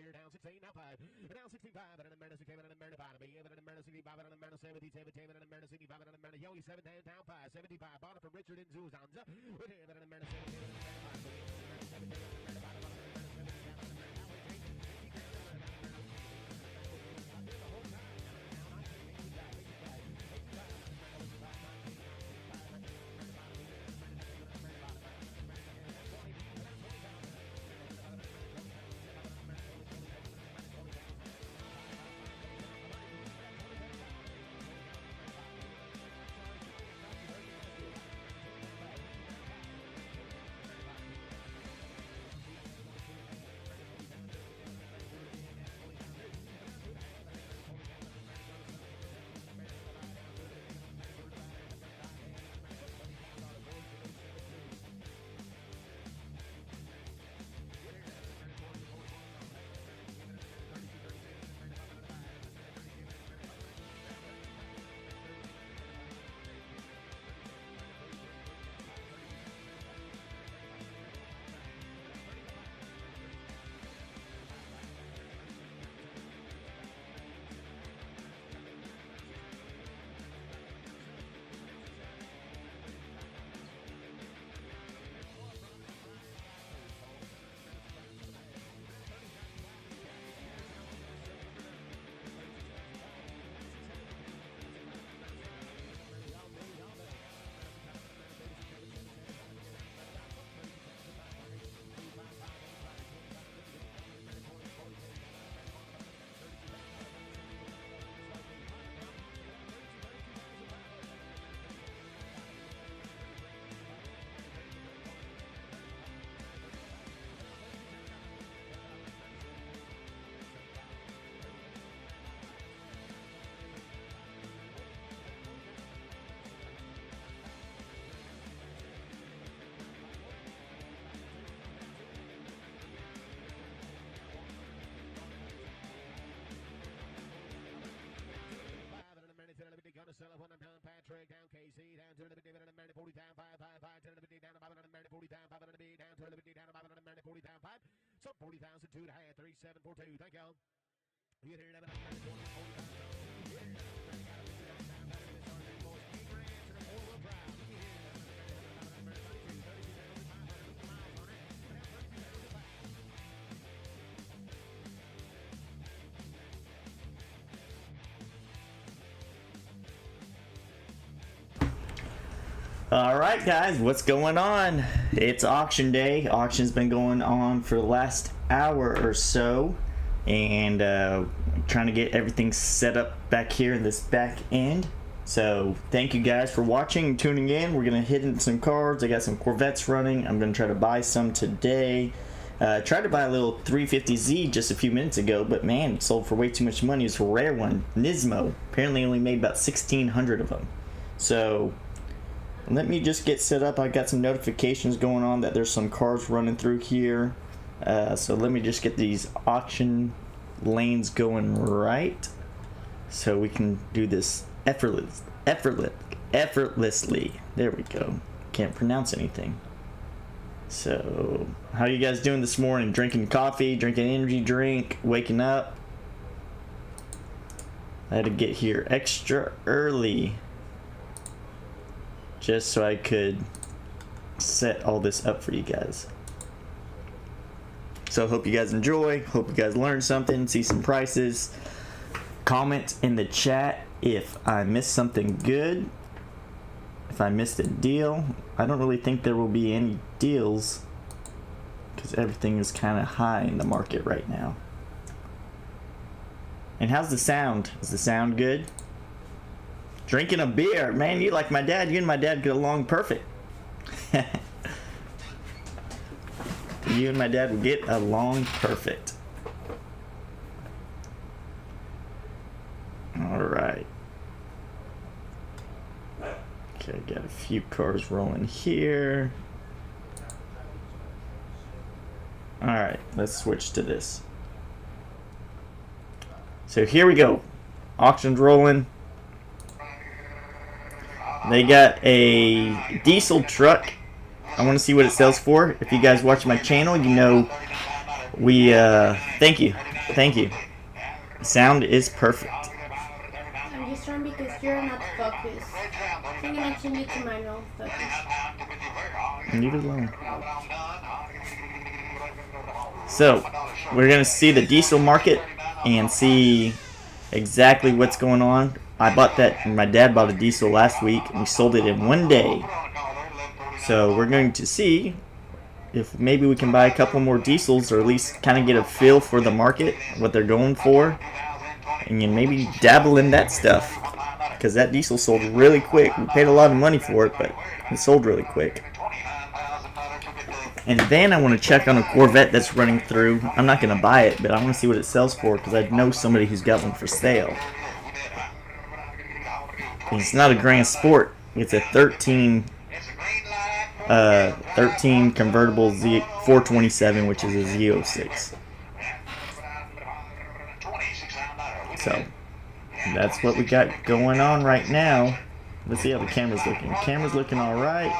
here, down 16, now 5. Down 65, and a minute, came in a minute, bottom, even in a minute, 65, and a minute, 70, 17, and a minute, 65, and a minute, Yogi 7, down 5, 75, bottom from Richard and Zuzanza. With him, and a minute, 17, and a minute, 5, 17, and a minute, bottom, and a minute, 70, down, and a minute, now 18, the whole time, now 19, gonna sell it when I'm done. Patrick down, KC down to the bit, and a minute 40 down, 5, 5, 5, turn the bit down, about a minute 40 down, 5 and a bit down, turn the bit down, about a minute 40 down, 5. So 40,000, 2 and a half, 3, 7, 4, 2. Thank y'all. You hear that? 40 All right, guys, what's going on? It's auction day. Auction's been going on for the last hour or so, and trying to get everything set up back here in this back end. So thank you guys for watching and tuning in. We're gonna hit in some cards. I got some Corvettes running. I'm gonna try to buy some today. Tried to buy a little 350Z just a few minutes ago, but man, it sold for way too much money. It's a rare one, Nismo. Apparently only made about 1,600 of them. So let me just get set up. I got some notifications going on that there's some cars running through here. So let me just get these auction lanes going right, so we can do this effortlessly. There we go. Can't pronounce anything. So how you guys doing this morning? Drinking coffee, drinking energy drink, waking up? I had to get here extra early just so I could set all this up for you guys. So hope you guys enjoy, hope you guys learned something, see some prices. Comment in the chat if I missed something good, if I missed a deal. I don't really think there will be any deals because everything is kind of high in the market right now. And how's the sound? Is the sound good? Drinking a beer. Man, you like my dad. You and my dad get along perfect. You and my dad would get along perfect. Alright. Okay, got a few cars rolling here. Alright, let's switch to this. So here we go. Auction's rolling. They got a diesel truck. I want to see what it sells for. If you guys watch my channel, you know we thank you. thank you. Sound is perfect. I'm just trying because you're not focused. I'm gonna change it to manual focus. Leave it alone. So, we're going to see the diesel market and see exactly what's going on. I bought that, my dad bought a diesel last week and we sold it in one day. So we're going to see if maybe we can buy a couple more diesels, or at least kind of get a feel for the market, what they're going for, and then maybe dabble in that stuff, because that diesel sold really quick. We paid a lot of money for it, but it sold really quick. And then I want to check on a Corvette that's running through. I'm not going to buy it, but I want to see what it sells for, because I know somebody who's got one for sale. And it's not a Grand Sport. It's a 13 convertible Z 427, which is a Z06. So that's what we got going on right now. Let's see how the camera's looking. Camera's looking all right.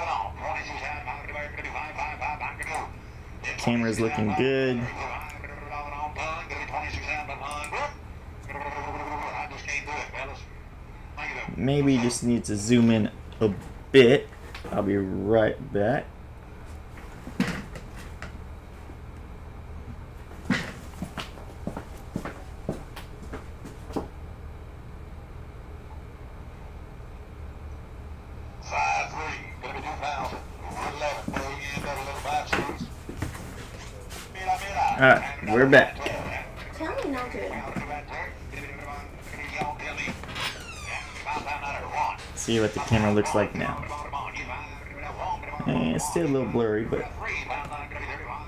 Camera's looking good. Maybe just need to zoom in a bit. I'll be right back. Alright, we're back. Tell me not to. See what the camera looks like now. And it's still a little blurry, but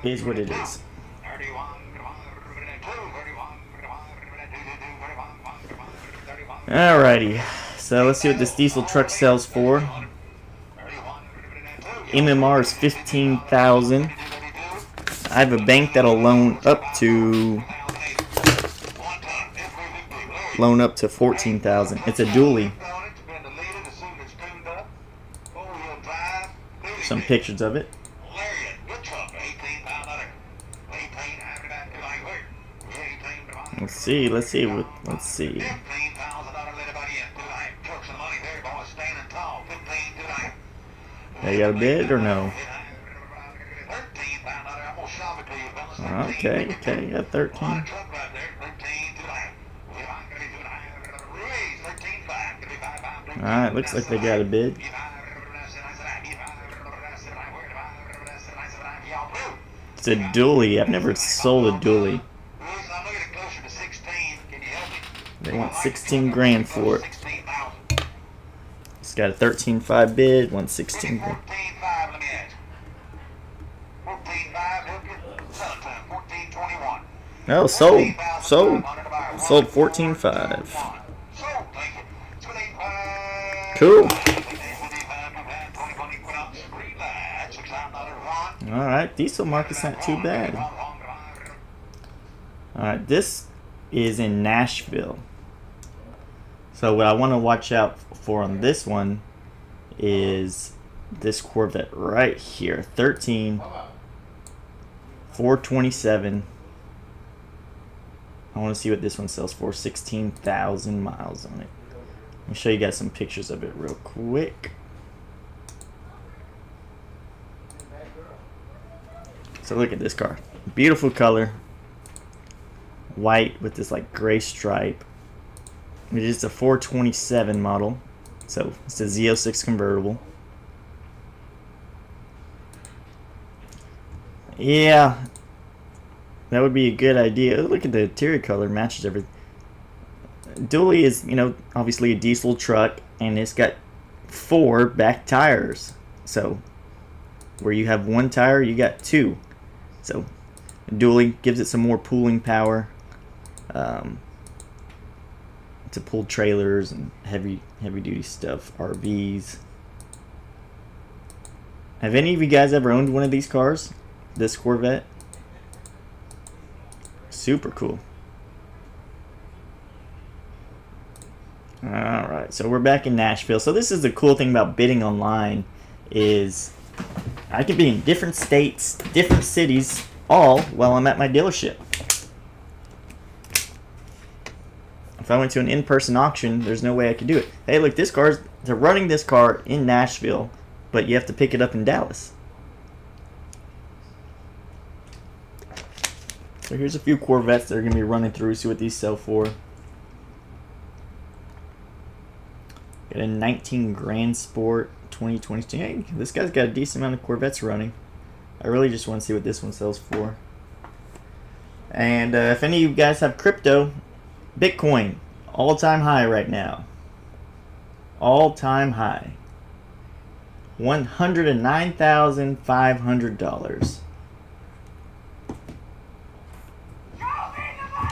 it is what it is. Alrighty, so let's see what this diesel truck sells for. MMR is $15,000. I have a bank that'll loan up to $14,000. It's a dually. Some pictures of it. Let's see. They got a bid or no? Okay, got 13. Alright, looks like they got a bid. It's a dually. I've never sold a dually. They want 16 grand for it. It's got a 13.5 bid, wants 16 grand. Oh, sold 14.5. Cool. Alright, diesel market's not too bad. Alright, this is in Nashville. So what I want to watch out for on this one is this Corvette right here. 427. I want to see what this one sells for. 16,000 miles on it. Let me show you guys some pictures of it real quick. So look at this car. Beautiful color. White with this like gray stripe. It is a 427 model. So it's a Z06 convertible. Yeah, that would be a good idea. Look at the interior color, matches everything. Dually is, obviously a diesel truck, and it's got 4 back tires. So where you have 1 tire, you got 2. So dually gives it some more pulling power to pull trailers and heavy duty stuff, RVs. Have any of you guys ever owned one of these cars? This Corvette? Super cool. Alright, so we're back in Nashville. So this is the cool thing about bidding online, is I can be in different states, different cities, all while I'm at my dealership. If I went to an in-person auction, there's no way I could do it. Hey, look, they're running this car in Nashville, but you have to pick it up in Dallas. So here's a few Corvettes that are going to be running through, see what these sell for. Got a 19 Grand Sport 2022. Hey, this guy's got a decent amount of Corvettes running. I really just want to see what this one sells for. And if any of you guys have crypto, Bitcoin, all-time high right now. All-time high. $109,500.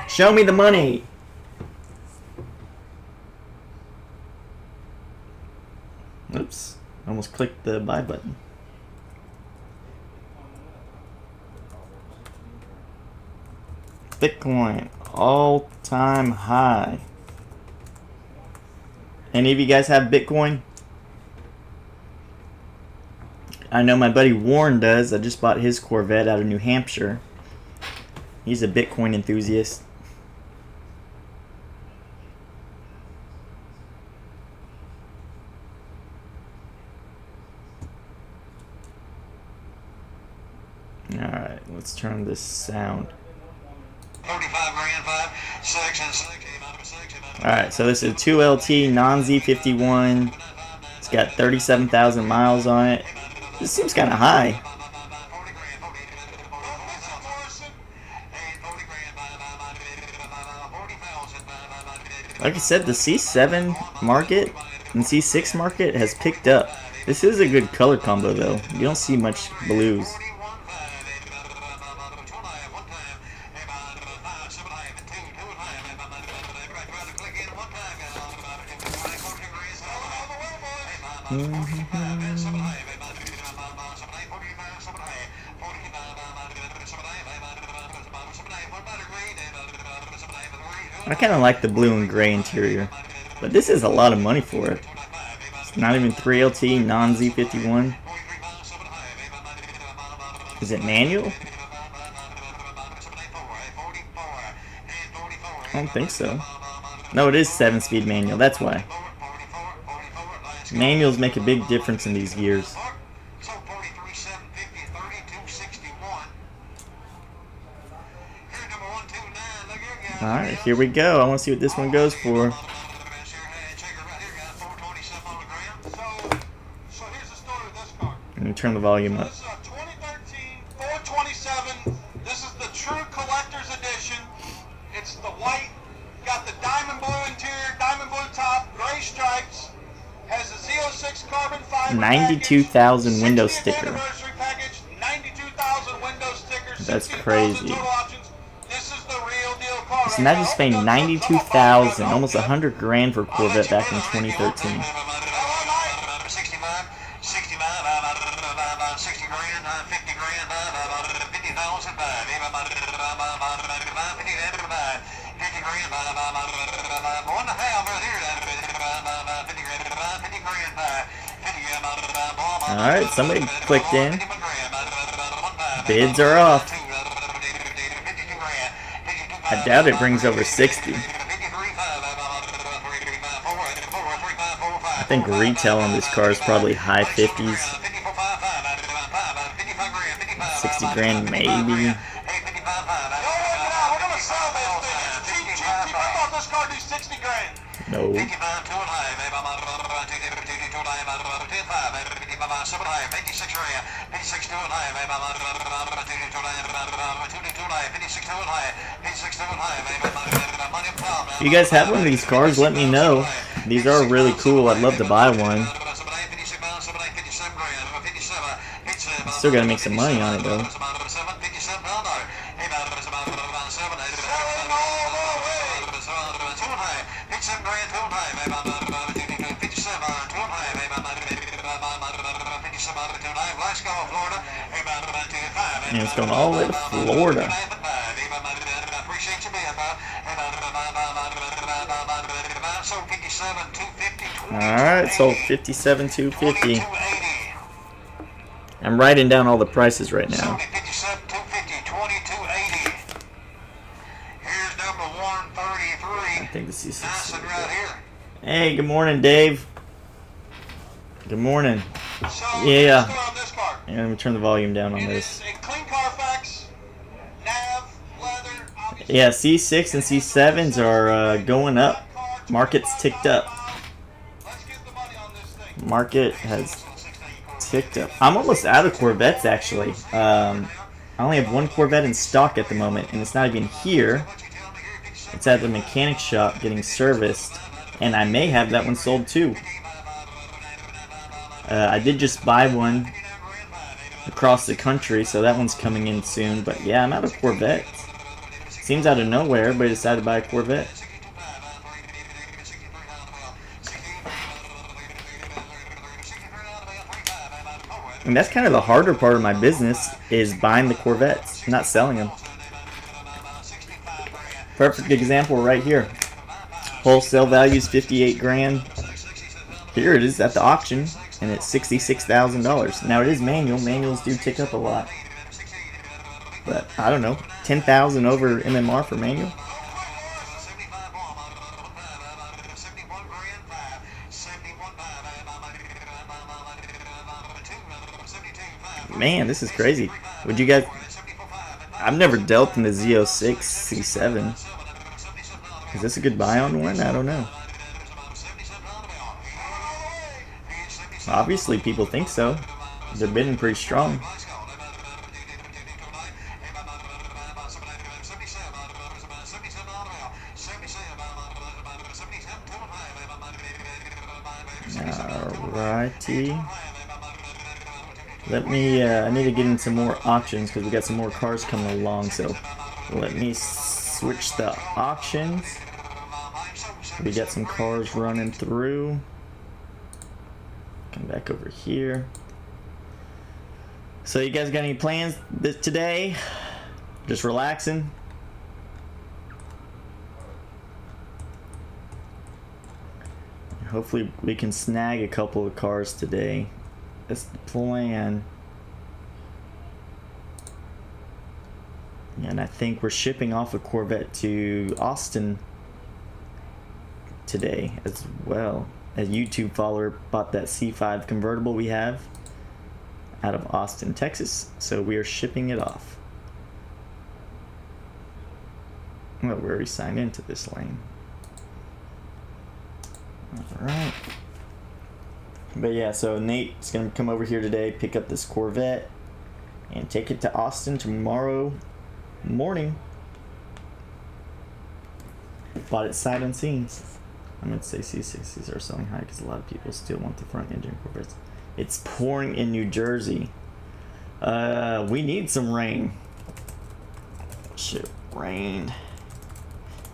Show me the money. Oops, almost clicked the buy button. Bitcoin, all-time high. Any of you guys have Bitcoin? I know my buddy Warren does. I just bought his Corvette out of New Hampshire. He's a Bitcoin enthusiast. Alright, let's turn this sound. Alright, so this is a 2LT non-Z51. It's got 37,000 miles on it. This seems kind of high. Like I said, the C7 market and C6 market has picked up. This is a good color combo though. You don't see much blues. I kind of like the blue and gray interior, but this is a lot of money for it. It's not even 3LT non-Z51. Is it manual? I don't think so. No, it is 7-speed manual, that's why. Manuals make a big difference in these gears. Alright, here we go. I want to see what this one goes for. Let me turn the volume up. This is a 2013 427. This is the true collector's edition. It's the white, got the diamond blue interior, diamond blue top, gray stripes. Has a Z06 carbon fiber 92,000 window sticker. Anniversary package, 92,000 window stickers. That's crazy. Total options. This is the real deal car. So now just paying 92,000, almost 100 grand for Corvette back in 2013. Alright, somebody clicked in. Bids are off. I doubt it brings over 60. I think retail on this car is probably high 50s. 60 grand maybe. No. If you guys have one of these cars, let me know. These are really cool. I'd love to buy one. Still gotta make some money on it though. And it's going all the way to Florida. Alright, sold $57,250. I'm writing down all the prices right now. Here's number I think the C6. Nice one right here. Hey, good morning, Dave. Good morning. So, Yeah. let's start on this part. Yeah, let me turn the volume down on It this. is a clean Carfax, nav, leather, obviously. Yeah, C6 and C7s are going up. Market's ticked up. Let's get the money on this thing. Market has ticked up. I'm almost out of Corvettes, actually. I only have one Corvette in stock at the moment, and it's not even here. It's at the mechanic shop getting serviced, and I may have that one sold too. I did just buy one across the country, so that one's coming in soon. But yeah, I'm out of Corvettes. Seems out of nowhere, everybody decided to buy a Corvette. And that's kind of the harder part of my business, is buying the Corvettes, not selling them. Perfect example right here. Wholesale value is 58 grand. Here it is at the auction, and it's $66,000. Now it is manual. Manuals do tick up a lot. But I don't know, 10,000 over MMR for manual. Man, this is crazy. Would you guys... I've never dealt in the Z06 C7. Is this a good buy on one? I don't know. Obviously, people think so. They're bidding pretty strong. Alrighty. Let me, I need to get into more auctions because we got some more cars coming along, so let me switch the auctions. We got some cars running through. Come back over here. So you guys got any plans today? Just relaxing? Hopefully we can snag a couple of cars today. That's the plan. And I think we're shipping off a Corvette to Austin today as well. A YouTube follower bought that C5 convertible we have out of Austin, Texas. So we are shipping it off. Well, we already signed into this lane. Alright. But yeah, so Nate's going to come over here today, pick up this Corvette, and take it to Austin tomorrow morning. Bought it sight unseen. I'm going to say C60s are selling high because a lot of people still want the front engine Corvettes. It's pouring in New Jersey. We need some rain. Shit, rain.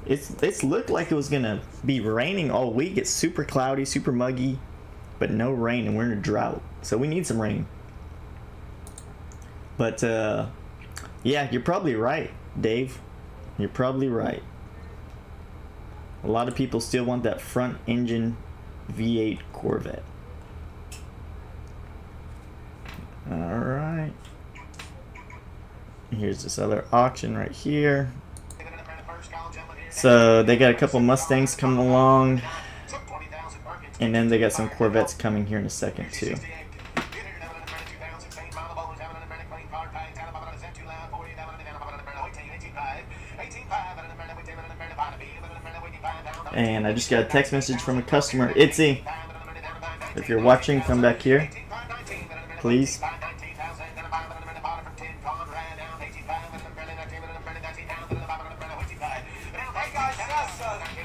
It's looked like it was going to be raining all week. It's super cloudy, super muggy, but no rain, and we're in a drought. So we need some rain. But, yeah, you're probably right, Dave. You're probably right. A lot of people still want that front engine V8 Corvette. Alright. Here's this other auction right here. So they got a couple Mustangs coming along. And then they got some Corvettes coming here in a second too. And I just got a text message from a customer. Itzy, if you're watching, come back here, please.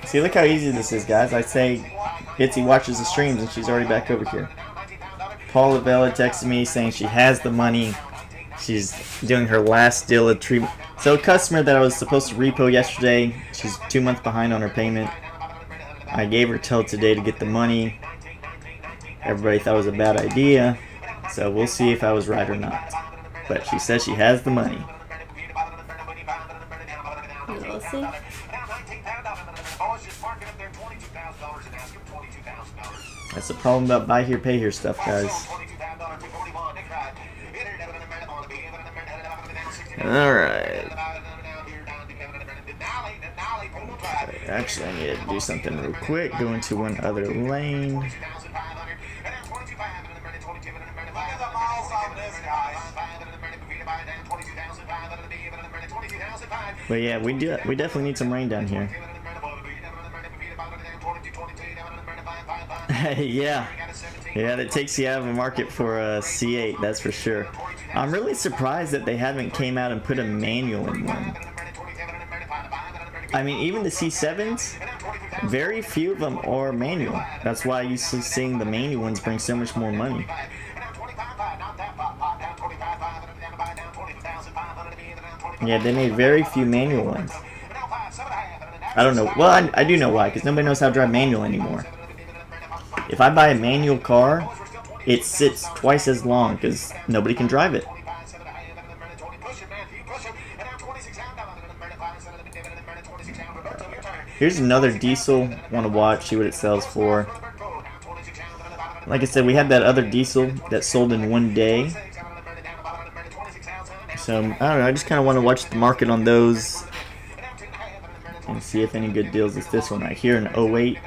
See, look how easy this is, guys. I say Itzy watches the streams and she's already back over here. Paula Vela texted me saying she has the money. She's doing her last deal of treatment. So a customer that I was supposed to repo yesterday, she's 2 months behind on her payment. I gave her till today to get the money. Everybody thought it was a bad idea, so we'll see if I was right or not. But she says she has the money. We'll see. That's the problem about buy here, pay here stuff, guys. Alright. Actually, I need to do something real quick. Go into one other lane. Look at the miles on this, guys. But yeah, we definitely need some rain down here. Yeah, that takes you out of the market for a C8, that's for sure. I'm really surprised that they haven't came out and put a manual in one. I mean, even the C7s, very few of them are manual. That's why you see seeing the manual ones bring so much more money. Yeah, they made very few manual ones. I don't know. Well, I do know why, because nobody knows how to drive manual anymore. If I buy a manual car, it sits twice as long because nobody can drive it. Here's another diesel. Want to watch, see what it sells for. Like I said, we had that other diesel that sold in one day. So, I don't know, I just kind of want to watch the market on those and see if any good deals. It's this one right here, an 08.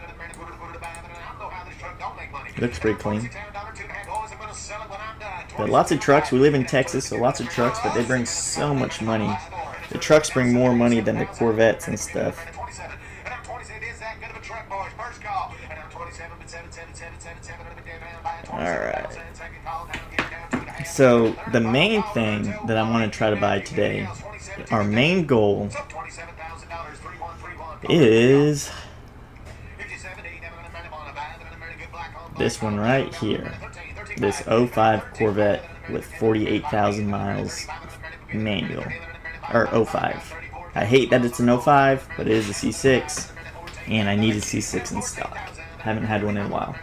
Looks pretty clean. But lots of trucks. We live in Texas, so lots of trucks, but they bring so much money. The trucks bring more money than the Corvettes and stuff. Alright. So, the main thing that I want to try to buy today, our main goal is this one right here. This 05 Corvette with 48,000 miles manual. Or 05. I hate that it's an 05, but it is a C6. And I need a C6 in stock. Haven't had one in a while.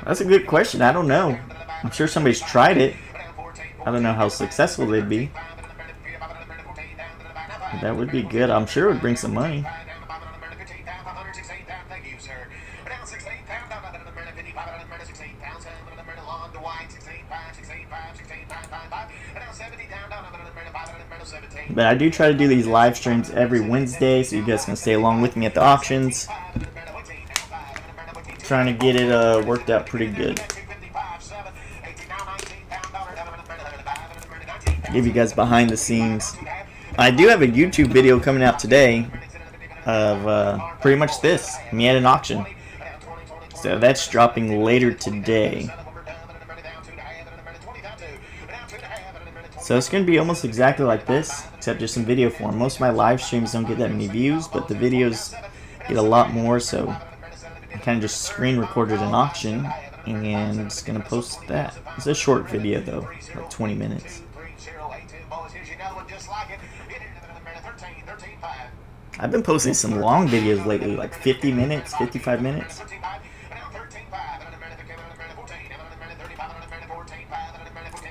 That's a good question. I don't know. I'm sure somebody's tried it. I don't know how successful they'd be. That would be good. I'm sure it would bring some money. But I do try to do these live streams every Wednesday, so you guys can stay along with me at the auctions. Trying to get it worked out pretty good. Give you guys behind the scenes. I do have a YouTube video coming out today of pretty much this, me at an auction. So that's dropping later today. So it's going to be almost exactly like this, except just in video form. Most of my live streams don't get that many views, but the videos get a lot more, so I kind of just screen recorded an auction and just going to post that. It's a short video though, like 20 minutes. I've been posting some long videos lately, like 50 minutes, 55 minutes.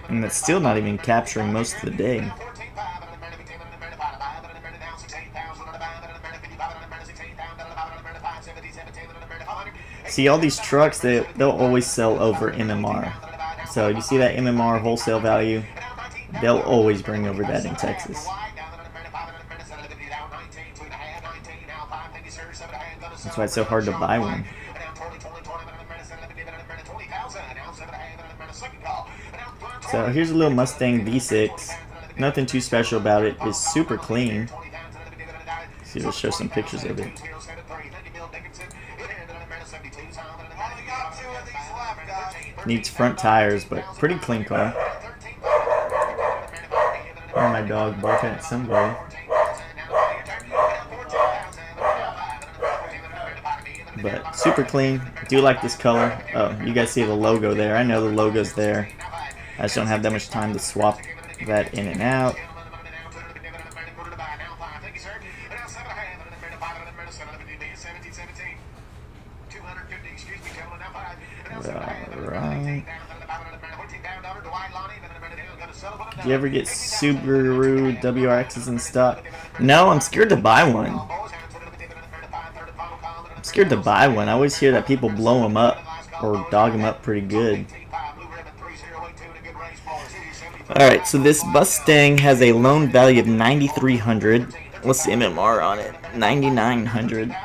And that's still not even capturing most of the day. See, all these trucks, they'll always sell over MMR. So you see that MMR wholesale value, they'll always bring over that in Texas. That's why it's so hard to buy one. So here's a little Mustang V6. Nothing too special about it. It's super clean. See, we'll show some pictures of it. Needs front tires, but pretty clean car. Oh, my dog barking at somebody. But super clean. Do like this color. Oh, you guys see the logo there. I know the logo's there. I just don't have that much time to swap that in and out. Alright. Do you ever get Subaru WRXs in stock? No, I'm scared to buy one. I'm scared to buy one. I always hear that people blow them up or dog them up pretty good. Alright, so this Mustang has a loan value of $9,300. What's the MMR on it? $9,900.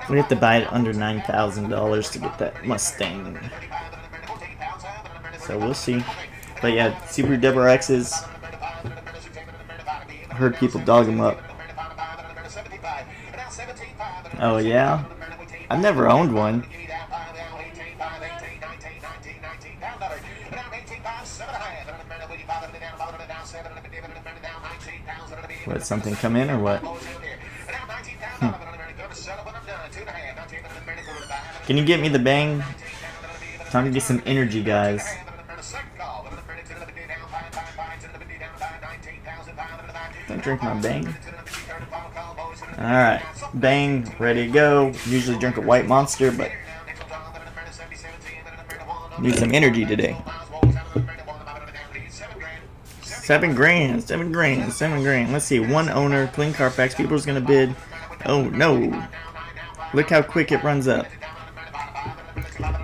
We have to buy it under $9,000 to get that Mustang. So we'll see. But yeah, Subaru WRXs. I heard people dog them up. Oh yeah? I've never owned one. What, something come in or what? Can you get me the bang? Time to get some energy, guys. Don't drink my bang. Alright, bang, ready to go. Usually drink a white monster, but need some energy today. 7 grand, 7 grand, 7 grand. Let's see, one owner, clean Carfax. People's gonna bid. Oh no! Look how quick it runs up.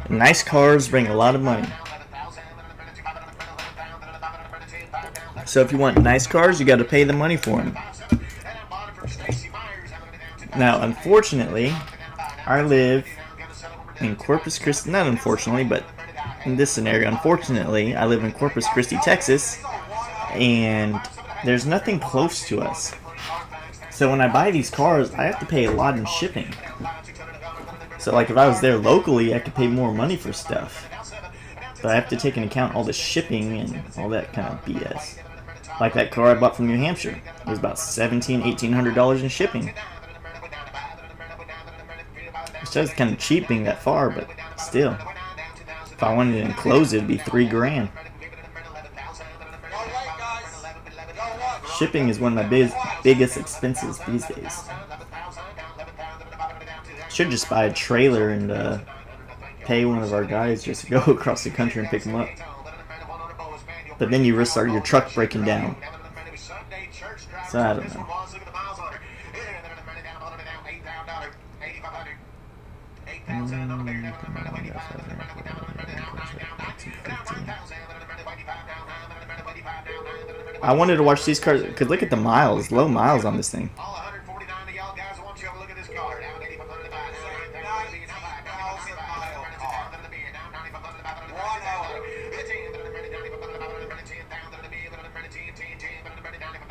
Nice cars bring a lot of money. So if you want nice cars, you got to pay the money for them. Now, unfortunately, I live in Corpus Christi. Not unfortunately, but in this scenario, unfortunately, I live in Corpus Christi, Texas, and there's nothing close to us. So when I buy these cars, I have to pay a lot in shipping. So like if I was there locally, I could pay more money for stuff. But I have to take into account all the shipping and all that kind of BS. Like that car I bought from New Hampshire. It was about $1,800 in shipping. Which is kind of cheap being that far, but still. If I wanted to enclose it, it'd be $3 grand. Shipping is one of my biggest expenses these days. Should just buy a trailer and pay one of our guys just to go across the country and pick them up. But then you risk your truck breaking down. So I don't know. I wanted to watch these cars because look at the miles, low miles on this thing.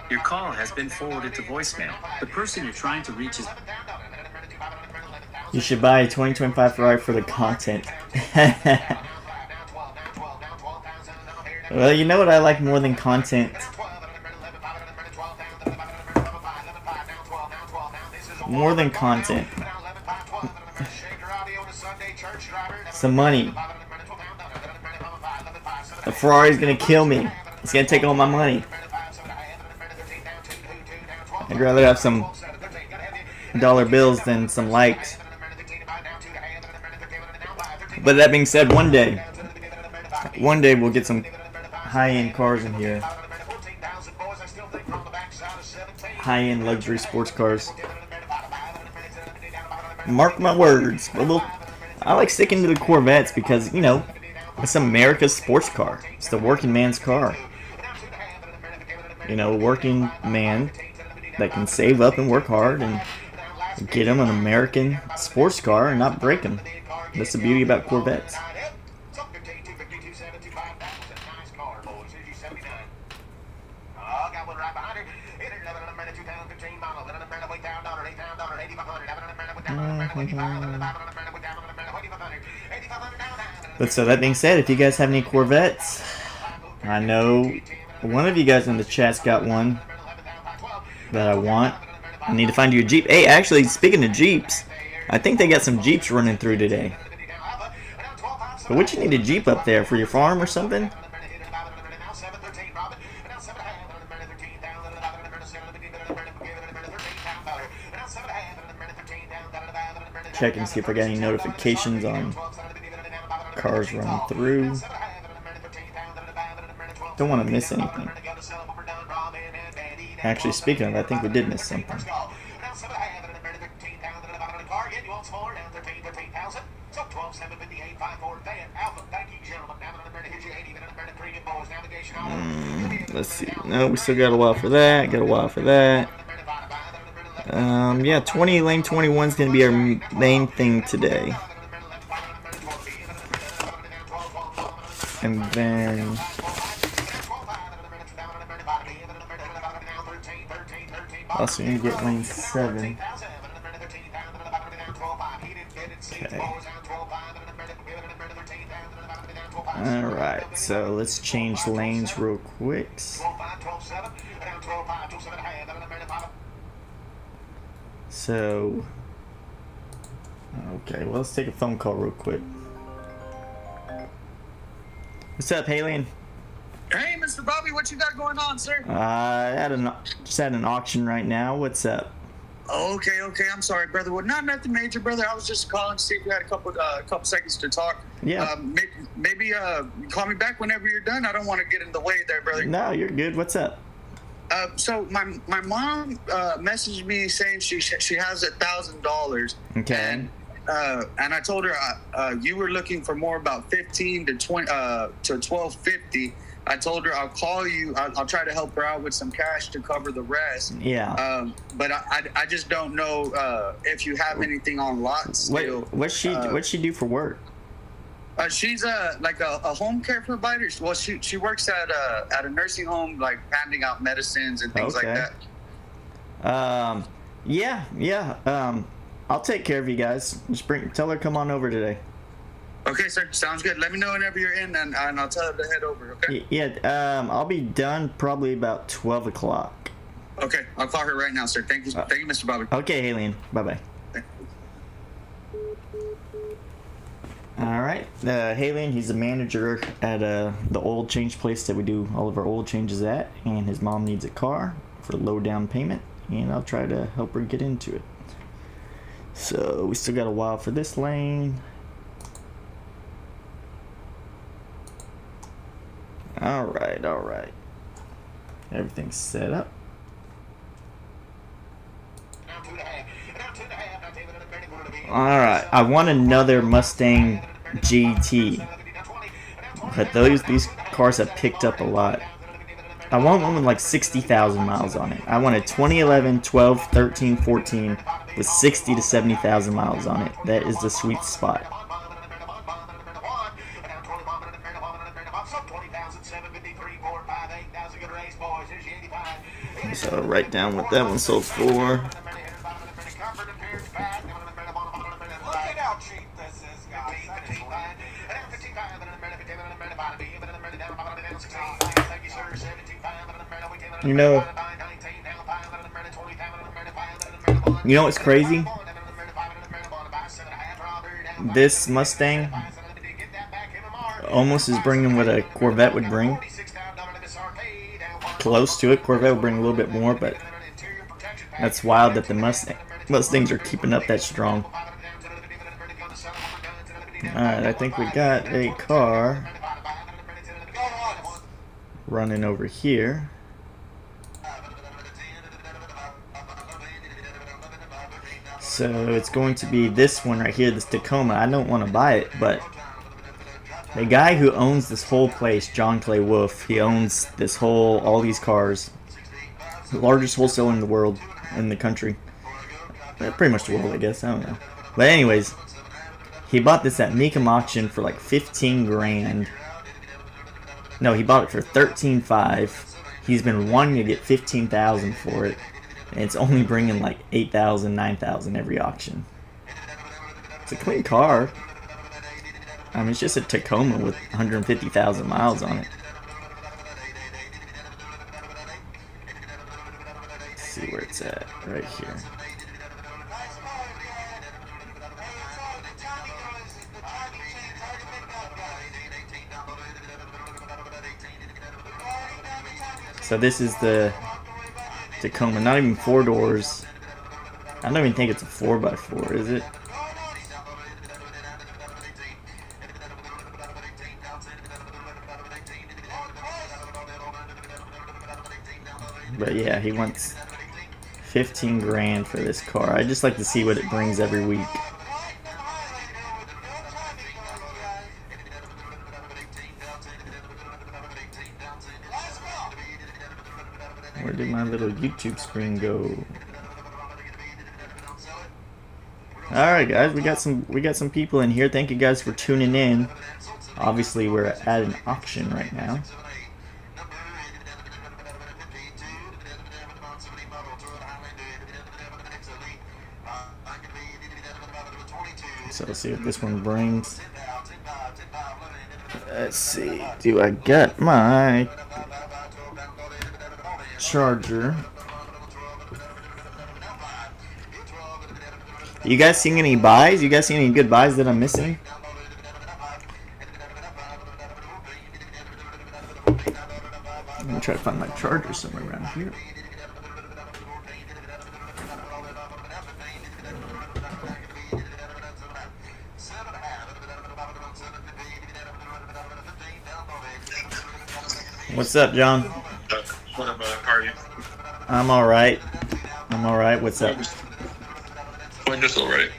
Your call has been forwarded to voicemail. The person you're trying to reach is... You should buy a 2025 Ferrari for the content. Well, you know what I like more than content? More than content. Some money. The Ferrari's gonna kill me. It's gonna take all my money. I'd rather have some dollar bills than some likes. But that being said, one day we'll get some high-end cars in here. High-end luxury sports cars. Mark my words. I like sticking to the Corvettes because, you know, it's America's sports car. It's the working man's car. You know, a working man that can save up and work hard and get him an American sports car and not break him. That's the beauty about Corvettes. But so that being said, if you guys have any Corvettes, I know one of you guys in the chat's got one that I want. I need to find you a Jeep. Hey, actually, speaking of Jeeps, I think they got some Jeeps running through today. But what you need a Jeep up there for your farm or something? Check and see if I got any notifications on cars running through. Don't want to miss anything. Actually, speaking of, I think we did miss something. Let's see. No, we still got a while for that. Got a while for that. Yeah, 20 lane 21 is going to be our main thing today. And then also going to get lane 7. Okay. Alright, so let's change lanes real quick. So, okay, well, let's take a phone call real quick. What's up, Halian? Hey, Mr. Bobby, what you got going on, sir? Just had an auction right now. What's up? Okay, I'm sorry, brother. Well, nothing major, brother. I was just calling to see if you had a couple seconds to talk. Yeah. Maybe call me back whenever you're done. I don't want to get in the way there, brother. No, you're good. What's up? So my mom messaged me saying she has $1,000. Okay. And I told her you were looking for more about 15 to 20 to 1250. I told her I'll call you. I'll try to help her out with some cash to cover the rest. Yeah. But I just don't know if you have anything on lot still. What's she do for work? She's like a home care provider. Well, she works at a nursing home, like handing out medicines and things like that. Yeah. I'll take care of you guys. Just tell her come on over today. Okay, sir. Sounds good. Let me know whenever you're in, and I'll tell her to head over. Okay. Yeah. I'll be done probably about 12 o'clock. Okay, I'll call her right now, sir. Thank you, Mr. Bobby. Okay, Halian. Bye. All right, Halian, he's the manager at the oil change place that we do all of our oil changes at, and his mom needs a car for low down payment, and I'll try to help her get into it. So we still got a while for this lane. All right. Everything's set up. All right, I want another Mustang GT, but these cars have picked up a lot. I want one with like 60,000 miles on it. I want a 2011, 12, 13, 14 with 60 to 70,000 miles on it. That is the sweet spot. So write down what that one sold for. You know what's crazy? This Mustang almost is bringing what a Corvette would bring. Close to it. Corvette would bring a little bit more, but that's wild that the Mustangs are keeping up that strong. Alright, I think we got a car running over here. So it's going to be this one right here, this Tacoma. I don't want to buy it, but the guy who owns this whole place, John Clay Wolf, he owns all these cars. The largest wholesaler in the world, in the country. Pretty much the world, I guess. I don't know. But anyways, he bought this at Mecum auction for like 15 grand. No, he bought it for 13.5. He's been wanting to get 15,000 for it. And it's only bringing like 8,000, 9,000 every auction. It's a clean car. I mean, it's just a Tacoma with 150,000 miles on it. Let's see where it's at. Right here. So this is the Tacoma, not even 4 doors. I don't even think it's a 4x4, is it? But yeah, he wants 15 grand for this car. I just like to see what it brings every week. YouTube screen go? Alright guys, we got some people in here. Thank you guys for tuning in. Obviously we're at an auction right now. So let's see what this one brings. Let's see. Do I got my charger? You guys seeing any buys? You guys see any good buys that I'm missing? I'm gonna try to find my charger somewhere around here. What's up, John? What up, how are you? I'm alright. I'm alright. What's up? I'm just alright.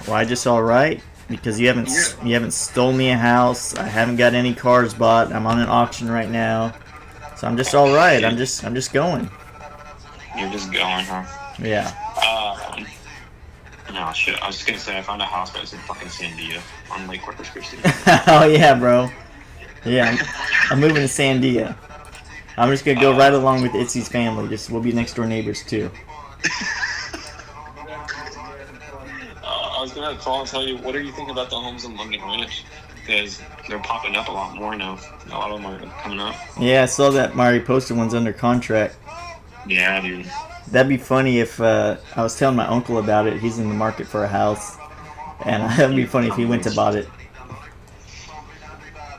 Why just alright? Because you haven't stole me a house. I haven't got any cars bought. I'm on an auction right now. So I'm just alright. I'm just going. You're just going, huh? Yeah. No, shit. I was just gonna say I found a house, but it's in fucking Sandia on Lake Corpus, Christi. Oh yeah, bro. Yeah, I'm moving to Sandia. I'm just gonna go right along with Itzy's family. We'll be next door neighbors too. I was gonna call and tell you, what do you think about the homes in London Ranch? Because they're popping up a lot more now. A lot of them are coming up. Yeah, I saw that Mari posted one's under contract. Yeah, dude. That'd be funny if I was telling my uncle about it. He's in the market for a house, and that'd be funny if he went to bought it.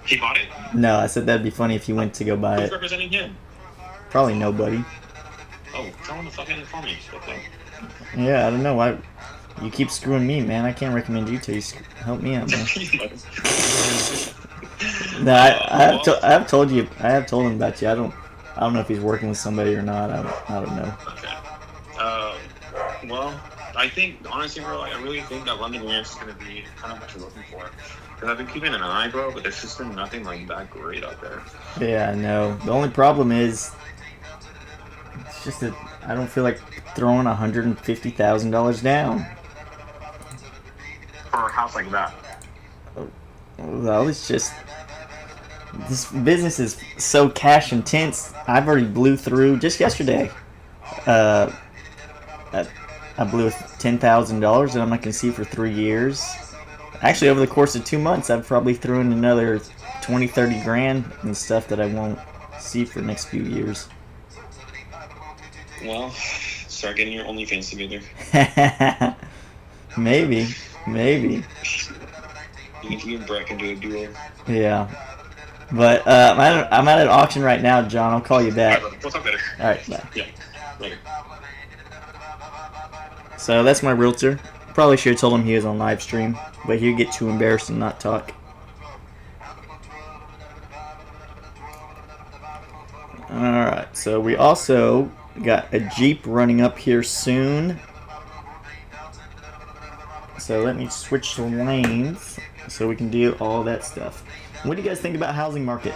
He bought it? No, I said that'd be funny if he went to go buy Who's it. representing him? Probably nobody. Oh, tell him to fucking inform me. Yeah, I don't know why. You keep screwing me, man. I can't recommend you to. Help me out, man. No, I have told him about you. I don't know if he's working with somebody or not. I don't know. Okay. Well, I think honestly, bro, I really think that London Ranch is gonna be kind of what you're looking for. Because I've been keeping an eye, bro, but there's just been nothing like that great out there. Yeah, I know. The only problem is, it's just that I don't feel like throwing $150,000 down. For a house like that. Well, it's just, this business is so cash intense. I've already blew through just yesterday. I blew $10,000 and I'm not gonna see for 3 years. Actually, over the course of 2 months, I've probably thrown another 20-30 grand and stuff that I won't see for the next few years. Well, start getting your OnlyFans together. Maybe. You and Brett can do a duo. Yeah. But I'm at an auction right now, John. I'll call you back. Alright, we'll talk later. Alright, bye. Yeah, later. So that's my realtor. Probably should have told him he was on live stream, but he'd get too embarrassed and not talk. Alright, so we also got a Jeep running up here soon. So let me switch the lanes so we can do all that stuff. What do you guys think about housing market?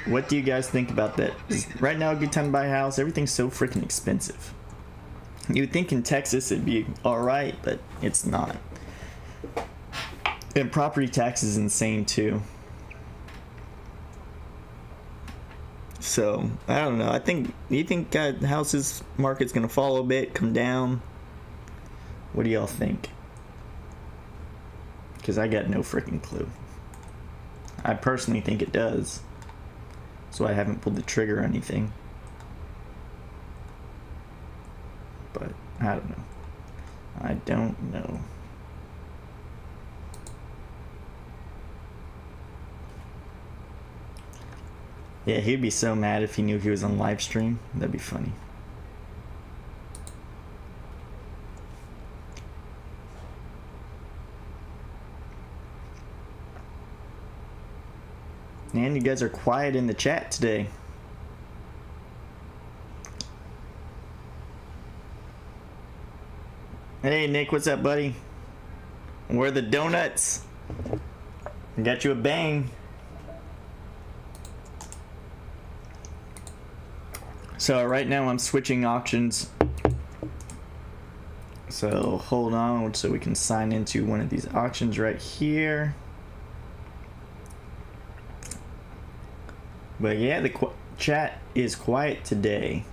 What do you guys think about that? Is right now a good time to buy a house? Everything's so freaking expensive. You would think in Texas it'd be alright, but it's not. And property tax is insane too. So, I don't know. Do you think the houses market's gonna fall a bit, come down? What do y'all think? Because I got no freaking clue. I personally think it does. So I haven't pulled the trigger or anything. But I don't know. I don't know. Yeah, he'd be so mad if he knew he was on live stream. That'd be funny. And you guys are quiet in the chat today. Hey Nick, what's up, buddy? Where are the donuts? Got you a bang. So right now I'm switching auctions. So hold on so we can sign into one of these auctions right here. But yeah, the chat is quiet today.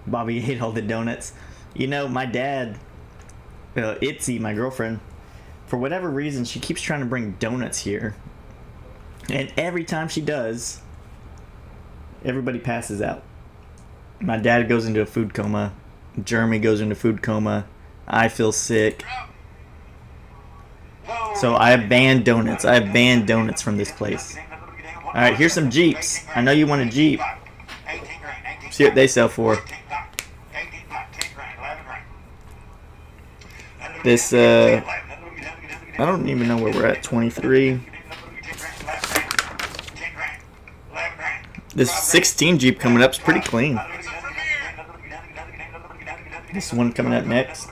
Bobby ate all the donuts. You know, my dad, Itzy, my girlfriend, for whatever reason, she keeps trying to bring donuts here. And every time she does, everybody passes out. My dad goes into a food coma. Jeremy goes into food coma. I feel sick. So I have banned donuts. I have banned donuts from this place. Alright, here's some Jeeps. I know you want a Jeep. See what they sell for. This, I don't even know where we're at. 23. This 16 Jeep coming up is pretty clean. This one coming up next.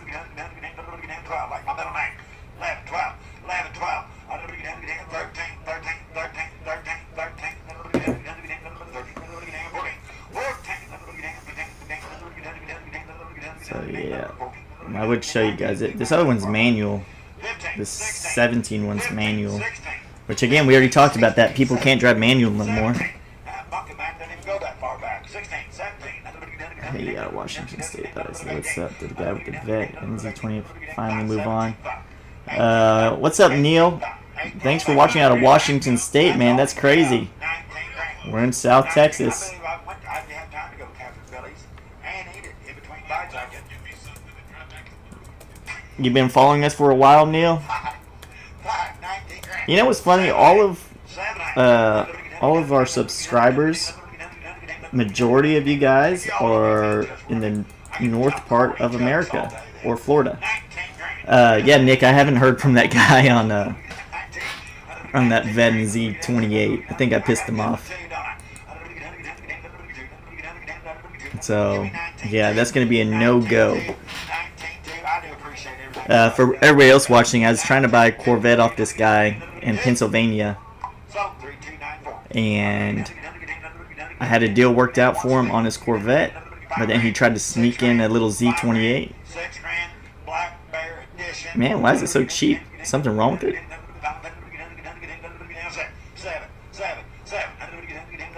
So yeah, I would show you guys it. This other one's manual. This 17 one's manual. Which again, we already talked about that. People can't drive manual no more. Hey, Washington State guys. What's up to the guy with the vet? NZ20 finally move on. What's up, Neil? Thanks for watching out of Washington State, man. That's crazy. We're in South Texas. You've been following us for a while, Neil? You know what's funny? All of our subscribers, majority of you guys are in the north part of America or Florida. Yeah, Nick, I haven't heard from that guy on that Vet Z28. I think I pissed him off. So yeah, that's gonna be a no-go. For everybody else watching, I was trying to buy a Corvette off this guy in Pennsylvania, and I had a deal worked out for him on his Corvette, but then he tried to sneak in a little Z28. Man, why is it so cheap? Something wrong with it?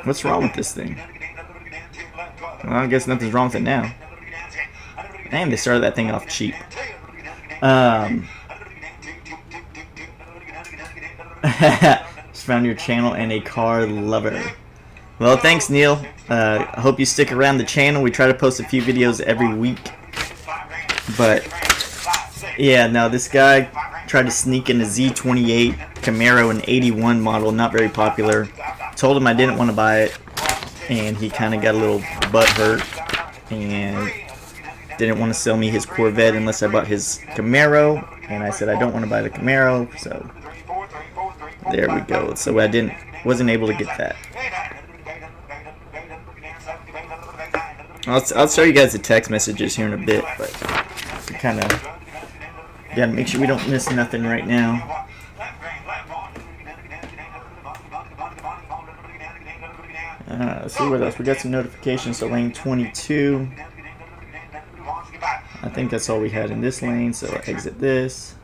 What's wrong with this thing? Well, I guess nothing's wrong with it now. Man, they started that thing off cheap. Just found your channel and a car lover. Well, thanks, Neil. I hope you stick around the channel. We try to post a few videos every week. But yeah, no, this guy tried to sneak in a Z28 Camaro, an 81 model, not very popular. Told him I didn't want to buy it, and he kind of got a little butt hurt and didn't want to sell me his Corvette unless I bought his Camaro, and I said I don't want to buy the Camaro, so there we go. So I wasn't able to get that. I'll show you guys the text messages here in a bit, but we kind of gotta make sure we don't miss nothing right now. Let's see what else. We got some notifications. So lane 22. I think that's all we had in this lane, so I'll exit this.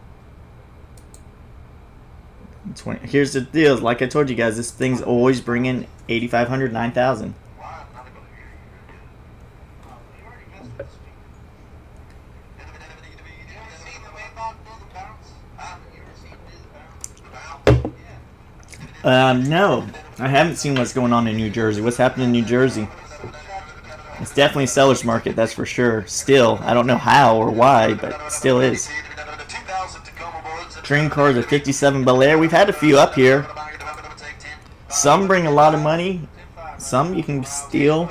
20. Here's the deal. Like I told you guys, this thing's always bringing 8,500, 9,000. No, I haven't seen what's going on in New Jersey. What's happening in New Jersey? It's definitely a seller's market, that's for sure. Still, I don't know how or why, but it still is. Dream cars, a 57 Bel Air. We've had a few up here. Some bring a lot of money. Some you can steal.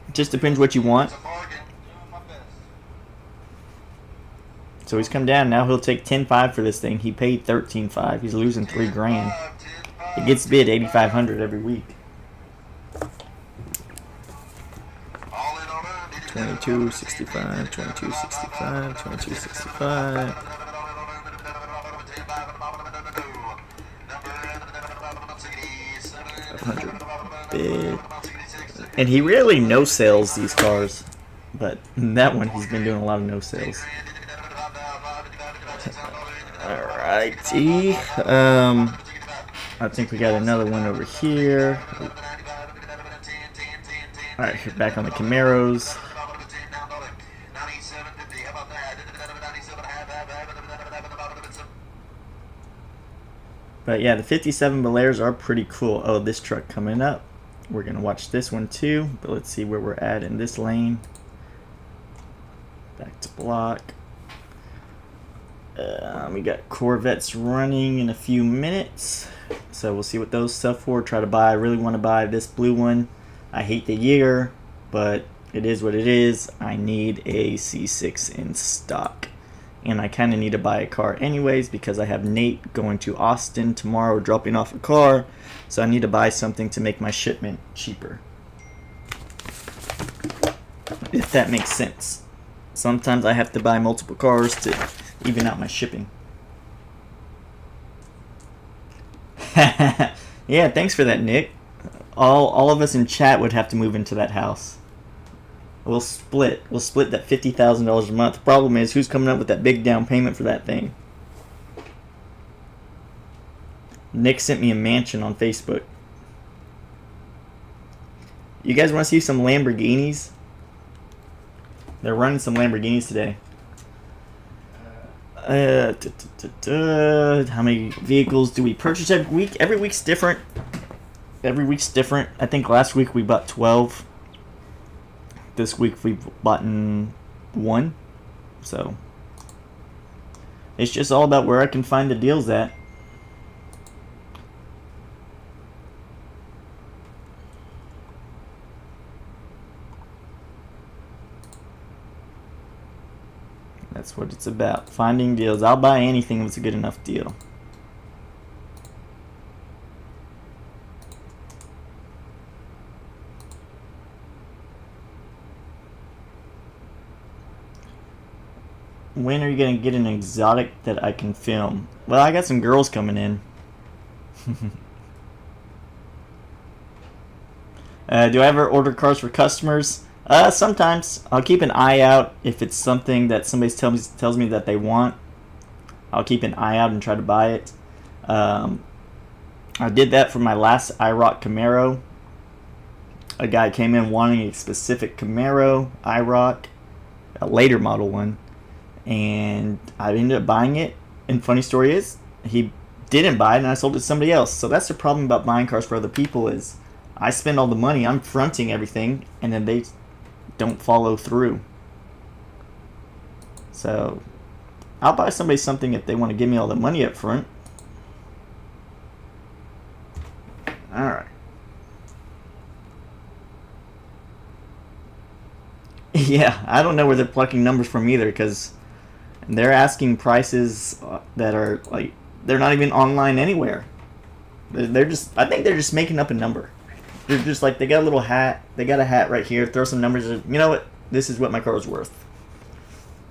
It just depends what you want. So he's come down. Now he'll take 10.5 for this thing. He paid 13.5. He's losing $3,000. It gets bid 8,500 every week. 2265, 2265, 2265. bid. And he rarely no sales these cars, but that one he's been doing a lot of no sales. Alrighty. I think we got another one over here. Alright, back on the Camaros. But yeah, the 57 Belaires are pretty cool. Oh, this truck coming up. We're going to watch this one too. But let's see where we're at in this lane. Back to block. We got Corvettes running in a few minutes. So we'll see what those sell for. Try to buy. I really want to buy this blue one. I hate the year, but it is what it is. I need a C6 in stock. And I kind of need to buy a car anyways because I have Nate going to Austin tomorrow dropping off a car. So I need to buy something to make my shipment cheaper. If that makes sense. Sometimes I have to buy multiple cars to even out my shipping. Yeah, thanks for that, Nick. All of us in chat would have to move into that house. We'll split that $50,000 a month. The problem is, who's coming up with that big down payment for that thing? Nick sent me a mansion on Facebook. You guys want to see some Lamborghinis? They're running some Lamborghinis today. How many vehicles do we purchase every week? Every week's different. Every week's different. I think last week we bought 12. This week we've bought 1. So it's just all about where I can find the deals at. That's what it's about. Finding deals. I'll buy anything if it's a good enough deal. When are you going to get an exotic that I can film? Well, I got some girls coming in. Do I ever order cars for customers? Sometimes. I'll keep an eye out if it's something that somebody tells me that they want. I'll keep an eye out and try to buy it. I did that for my last IROC Camaro. A guy came in wanting a specific Camaro IROC, a later model one. And I ended up buying it. And funny story is, he didn't buy it and I sold it to somebody else. So that's the problem about buying cars for other people is I spend all the money, I'm fronting everything, and then they don't follow through. So I'll buy somebody something if they want to give me all the money up front. Alright. Yeah, I don't know where they're plucking numbers from either, because they're asking prices that are like, they're not even online anywhere. They're just, I think they're just making up a number. They're just like, they got a little hat, they got a hat right here, throw some numbers, you know what, this is what my car is worth.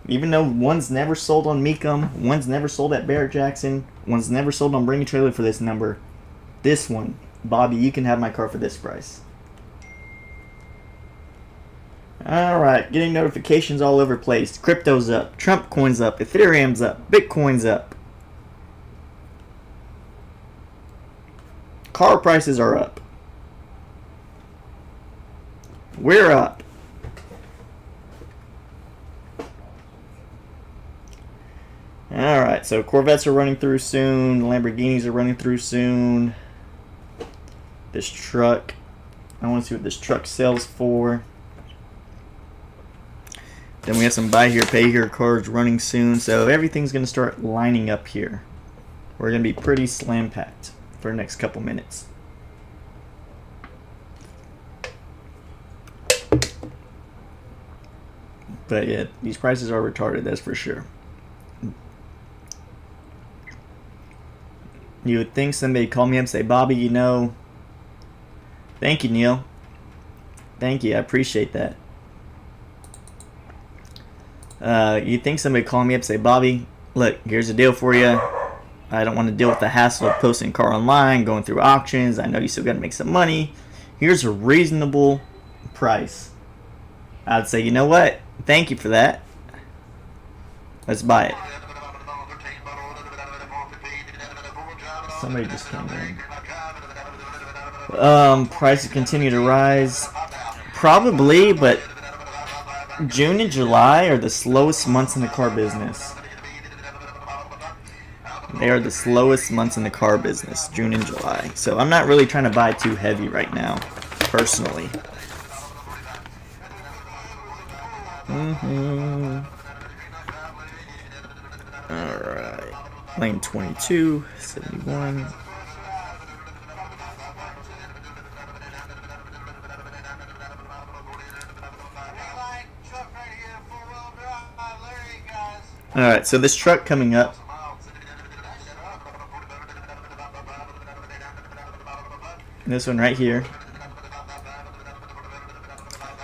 Even though one's never sold on Mecum, one's never sold at Barrett Jackson, one's never sold on Bring a Trailer for this number. This one, Bobby, you can have my car for this price. Alright, getting notifications all over the place. Crypto's up, Trump coin's up, Ethereum's up, Bitcoin's up. Car prices are up. We're up. Alright, so Corvettes are running through soon, Lamborghinis are running through soon. This truck, I want to see what this truck sells for. Then we have some buy here, pay here cards running soon. So everything's going to start lining up here. We're going to be pretty slam packed for the next couple minutes. But yeah, these prices are retarded, that's for sure. You would think somebody call me up and say, Bobby, you know, thank you, Neil. Thank you, I appreciate that. You'd think somebody call me up and say, Bobby, look, here's a deal for you. I don't want to deal with the hassle of posting a car online, going through auctions. I know you still got to make some money. Here's a reasonable price. I'd say, you know what? Thank you for that. Let's buy it. Somebody just came in. Prices continue to rise. Probably, but June and July are the slowest months in the car business. They are the slowest months in the car business, June and July. So I'm not really trying to buy too heavy right now, personally. Alright. Lane 22, 71. Alright, so this truck coming up, this one right here,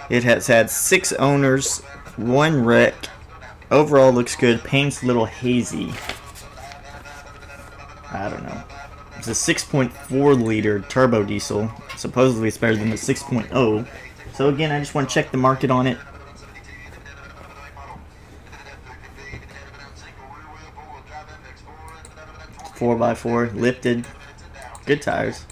it has had 6 owners, 1 wreck. Overall looks good. Paint's a little hazy. I don't know. It's a 6.4 liter turbo diesel. Supposedly it's better than the 6.0. So again, I just want to check the market on it. Four by 4 lifted, good tires.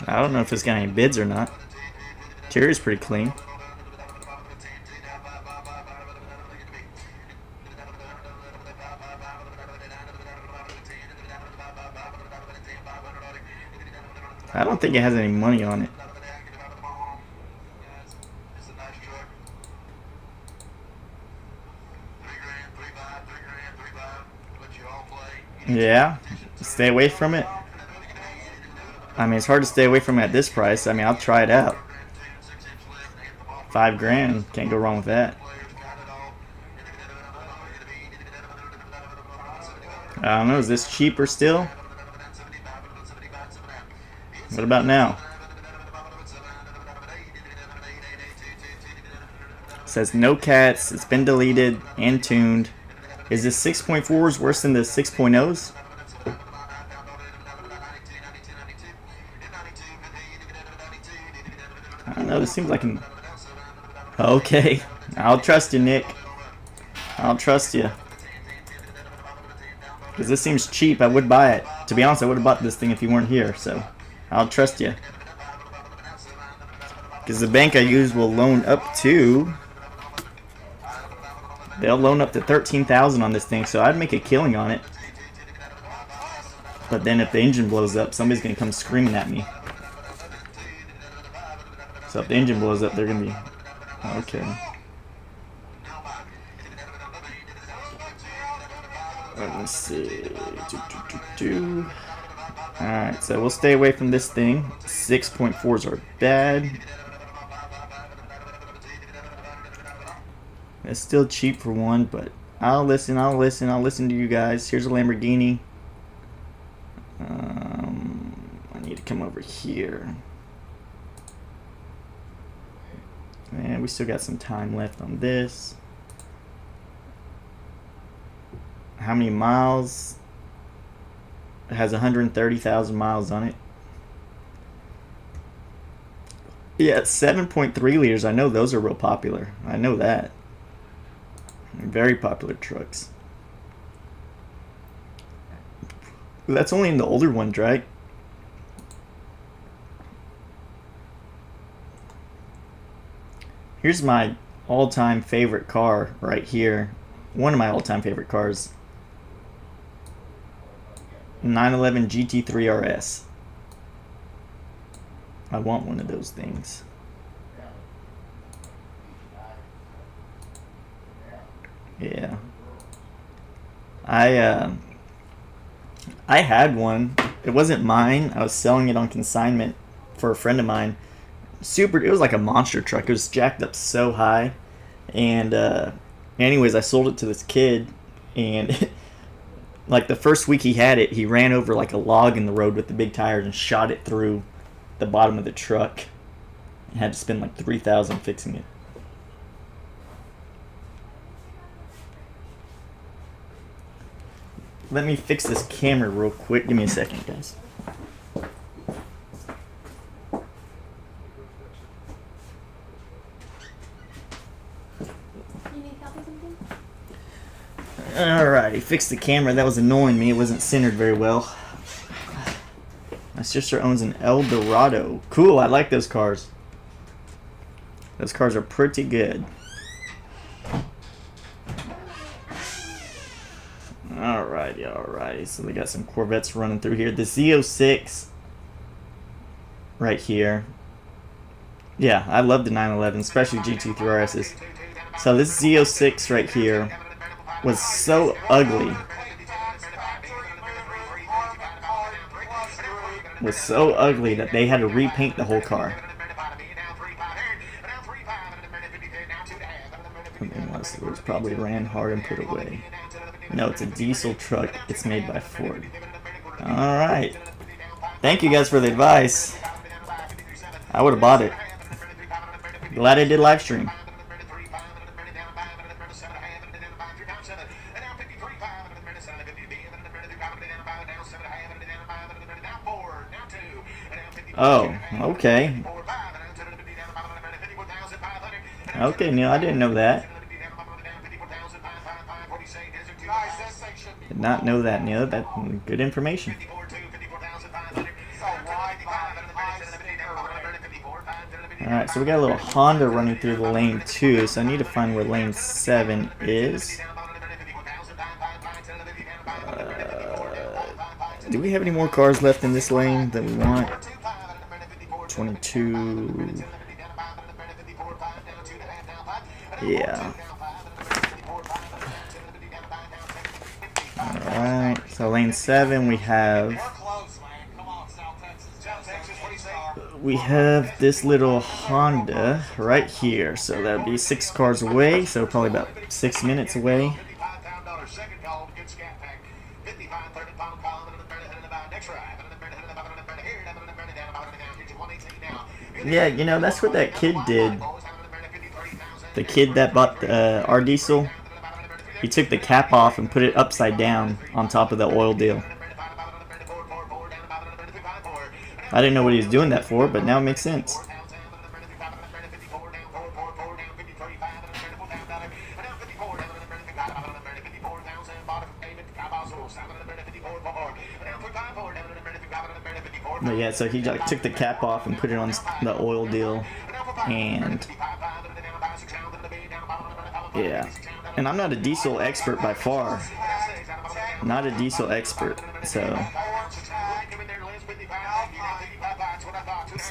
I don't know if it's got any bids or not. Interior's pretty clean. I don't think it has any money on it. Yeah, stay away from it. I mean, it's hard to stay away from it at this price. I mean, I'll try it out. $5 grand, can't go wrong with that. I don't know, is this cheaper still? What about now? It says no cats, it's been deleted and tuned. Is this 6.4s worse than the 6.0s? I don't know, this seems like an... Okay, I'll trust you, Nick. I'll trust you. Because this seems cheap, I would buy it. To be honest, I would have bought this thing if you weren't here, so I'll trust you. Because the bank I use will loan up to... They'll loan up to $13,000 on this thing, so I'd make a killing on it. But then if the engine blows up, somebody's going to come screaming at me. So if the engine blows up, they're going to be... Okay. Let's see. Alright, so we'll stay away from this thing. 6.4s are bad. It's still cheap for one, but I'll listen to you guys. Here's a Lamborghini. I need to come over here. And we still got some time left on this. How many miles? It has 130,000 miles on it. Yeah, 7.3 liters. I know those are real popular. I know that. Very popular trucks. That's only in the older ones, right? Here's my all-time favorite car right here. One of my all-time favorite cars. 911 GT3 RS. I want one of those things. Yeah. I had one. It wasn't mine. I was selling it on consignment for a friend of mine. It was like a monster truck. It was jacked up so high. And anyways, I sold it to this kid, and like the first week he had it, he ran over like a log in the road with the big tires and shot it through the bottom of the truck. Had to spend like $3,000 fixing it. Let me fix this camera real quick. Give me a second, guys. Alrighty, fixed the camera. That was annoying me. It wasn't centered very well. My sister owns an Eldorado. Cool, I like those cars. Those cars are pretty good. Alrighty. So we got some Corvettes running through here. The Z06 right here. Yeah, I love the 911, especially GT3 RSs. So this Z06 right here was so ugly. Was so ugly that they had to repaint the whole car. Unless it was probably ran hard and put away. No, it's a diesel truck. It's made by Ford. Alright. Thank you guys for the advice. I would have bought it. Glad I did live stream. Oh, okay. Okay, Neil, I didn't know that. Did not know that, Neil. That's good information. Alright, so we got a little Honda running through the lane 2, so I need to find where lane 7 is. Do we have any more cars left in this lane that we want? 22. Yeah. Alright, so lane 7 we have this little Honda right here. So that would be 6 cars away, so probably about 6 minutes away. Yeah, you know, that's what that kid did. The kid that bought our diesel, he took the cap off and put it upside down on top of the oil deal. I didn't know what he was doing that for, but now it makes sense. But yeah, so he like took the cap off and put it on the oil deal, and yeah. And I'm not a diesel expert by far. Not a diesel expert, so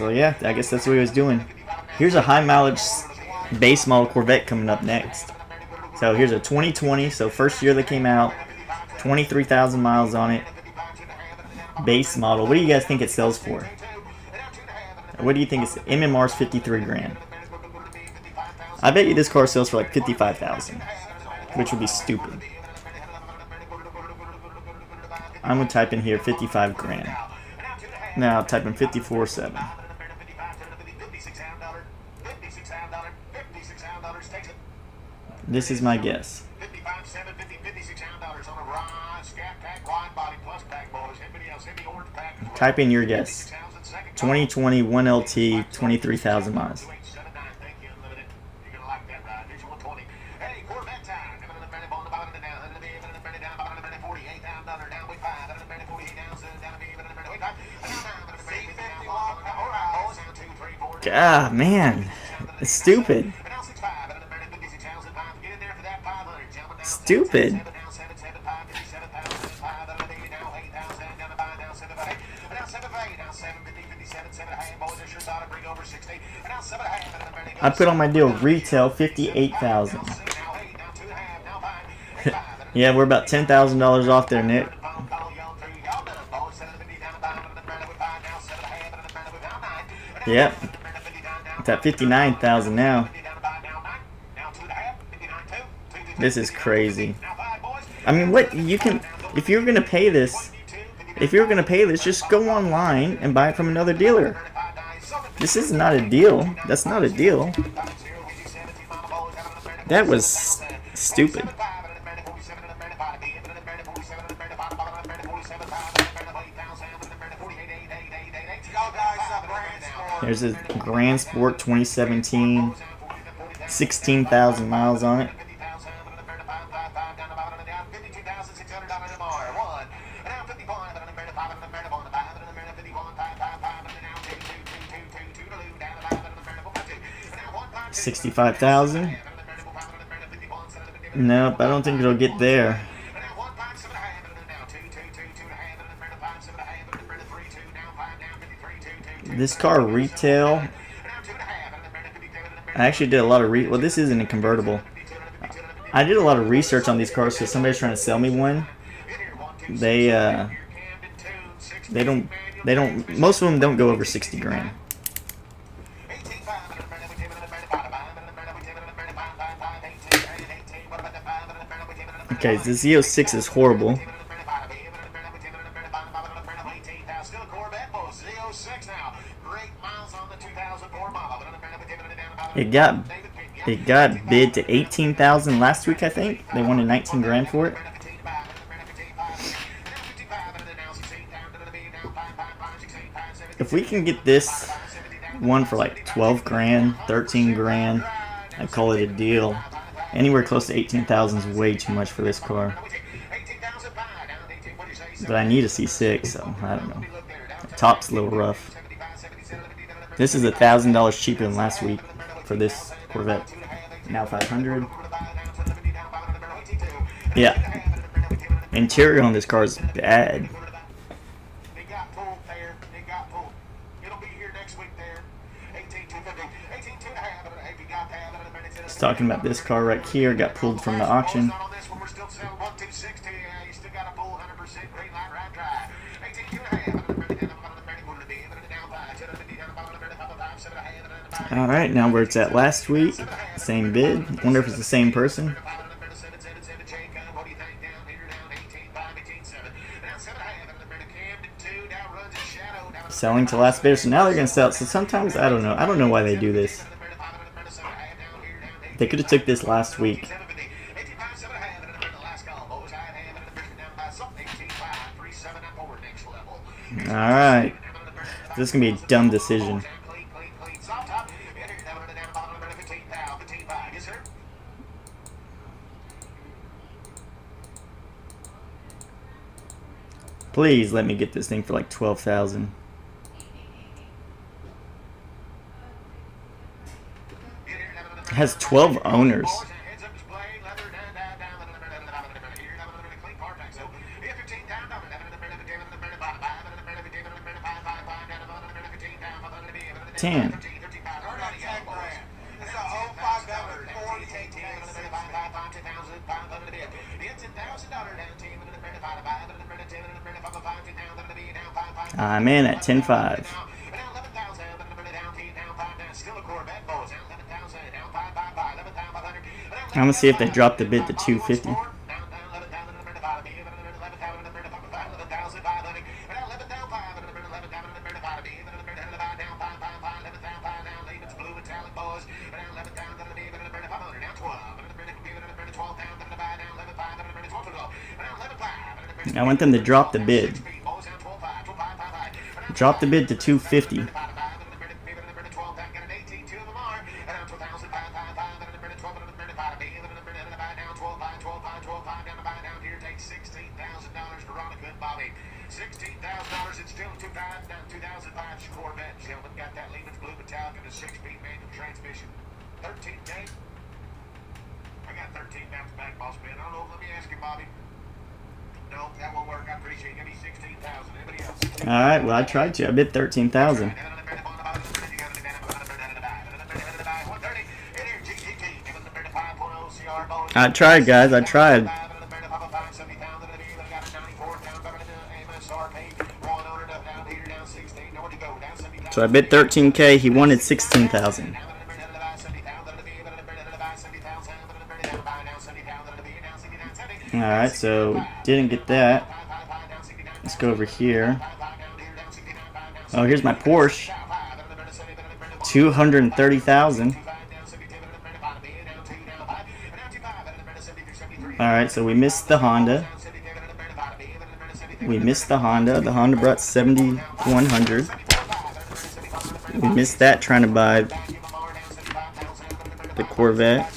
yeah, I guess that's what he was doing. Here's a high mileage base model Corvette coming up next. So here's a 2020, so first year that came out, 23,000 miles on it. Base model. What do you guys think it sells for? What do you think it's MMR's 53 grand? I bet you this car sells for like 55,000, which would be stupid. I'm gonna type in here 55 grand. Now I'll type in 54.7. This is my guess. Type in your guess. 2020 1LT 23,000 miles. Ah, man. It's stupid. Stupid. I put on my deal retail 58,000. Yeah, we're about $10,000 off there, Nick. Yep. It's at 59,000 now. This is crazy. I mean, what you can, if you're gonna pay this, just go online and buy it from another dealer. This is not a deal. That's not a deal. That was stupid. There's a Grand Sport 2017, 16,000 miles on it. $65,000. Nope, I don't think it'll get there. This car retail, I actually did a lot of well, this isn't a convertible. I did a lot of research on these cars because somebody's trying to sell me one. They don't, most of them don't go over 60 grand. Okay, the Z06 is horrible. It got bid to 18,000 last week, I think. They wanted 19 grand for it. If we can get this one for like 12 grand, 13 grand, I'd call it a deal. Anywhere close to 18,000 is way too much for this car. But I need a C6, so I don't know. The top's a little rough. This is $1,000 cheaper than last week for this Corvette. Now 500. Yeah. Interior on this car is bad. Just talking about this car right here, got pulled from the auction. Alright, now where it's at last week. Same bid. Wonder if it's the same person. Selling to last bidder. So now they're going to sell it. So sometimes, I don't know. I don't know why they do this. They could have took this last week. Alright. This is going to be a dumb decision. Please let me get this thing for like 12,000. It has 12 owners. $10. I'm in at 10.5. I'm gonna see if they drop the bid to 250. I want them to drop the bid. Drop the bid to 250. Alright, well I tried to. I bid 13,000. I tried, guys. I tried. So I bid 13K. He wanted 16,000. Alright, so didn't get that. Let's go over here. Oh, here's my Porsche. 230,000. Alright, so we missed the Honda. We missed the Honda. The Honda brought 7,100. We missed that trying to buy the Corvette.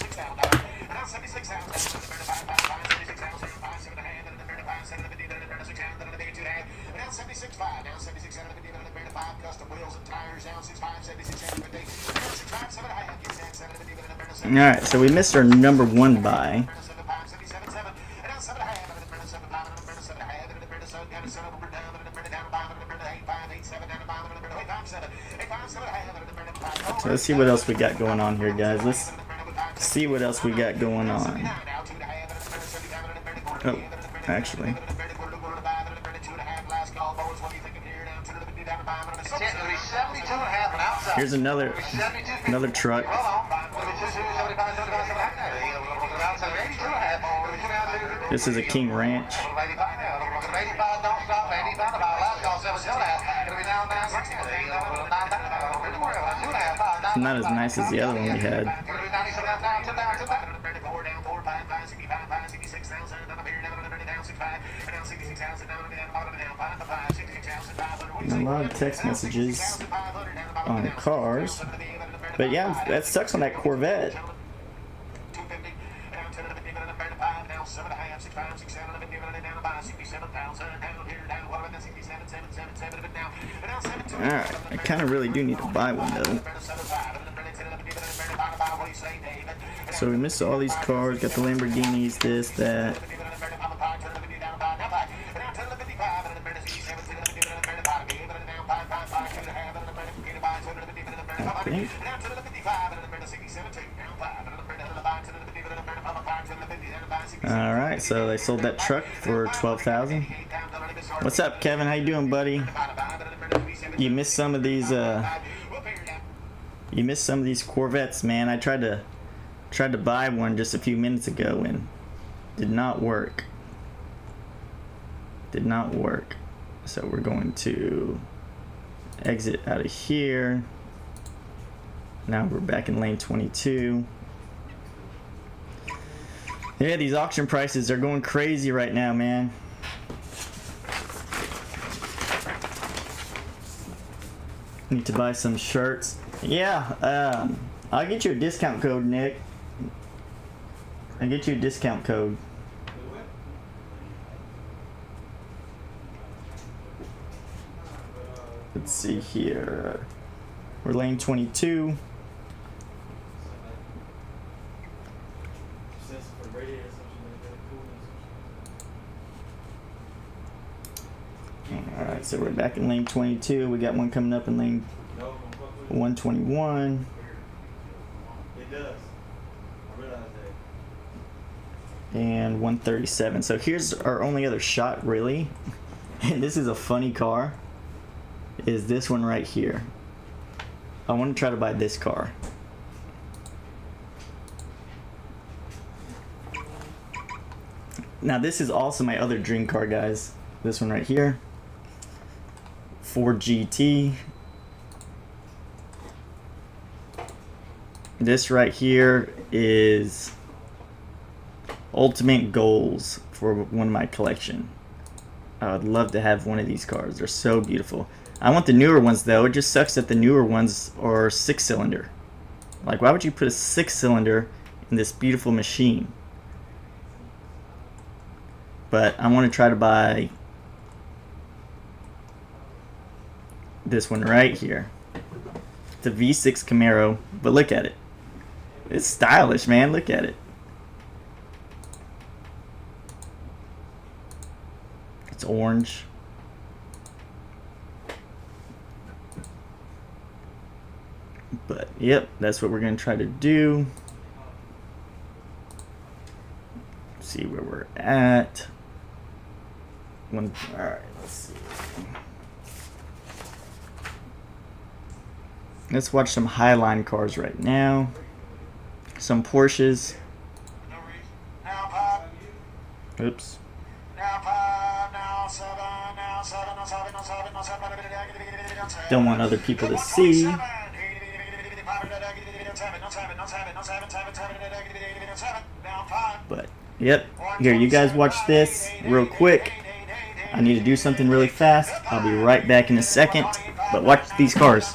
Alright, so we missed our number one buy. So let's see what else we got going on here, guys. Let's see what else we got going on. Oh, actually. Here's another truck. This is a King Ranch. It's not as nice as the other one we had. And a lot of text messages on cars. But yeah, that sucks on that Corvette. Alright, I kind of really do need to buy one though. So we missed all these cars, got the Lamborghinis, this, that. Okay. Alright, so they sold that truck for $12,000. What's up, Kevin? How you doing, buddy? You missed some of these Corvettes, man. I tried to buy one just a few minutes ago and did not work. Did not work. So we're going to exit out of here. Now we're back in lane 22. Yeah, these auction prices are going crazy right now, man. Need to buy some shirts. Yeah, I'll get you a discount code, Nick. I'll get you a discount code. Let's see here. We're lane 22. Alright, so we're back in lane 22. We got one coming up in lane 121. It does. I realize that. And 137. So here's our only other shot, really. And this is a funny car. Is this one right here. I want to try to buy this car. Now this is also my other dream car, guys. This one right here. Ford GT. This right here is ultimate goals for one of my collection. I would love to have one of these cars. They're so beautiful. I want the newer ones though. It just sucks that the newer ones are 6-cylinder. Like, why would you put a 6-cylinder in this beautiful machine? But I want to try to buy this one right here. It's a V6 Camaro, but look at it. It's stylish, man. Look at it. It's orange. But yep, that's what we're gonna try to do. See where we're at. Alright, let's see. Let's watch some Highline cars right now. Some Porsches. Oops. Don't want other people to see. But yep, here, you guys watch this real quick. I need to do something really fast. I'll be right back in a second. But watch these cars.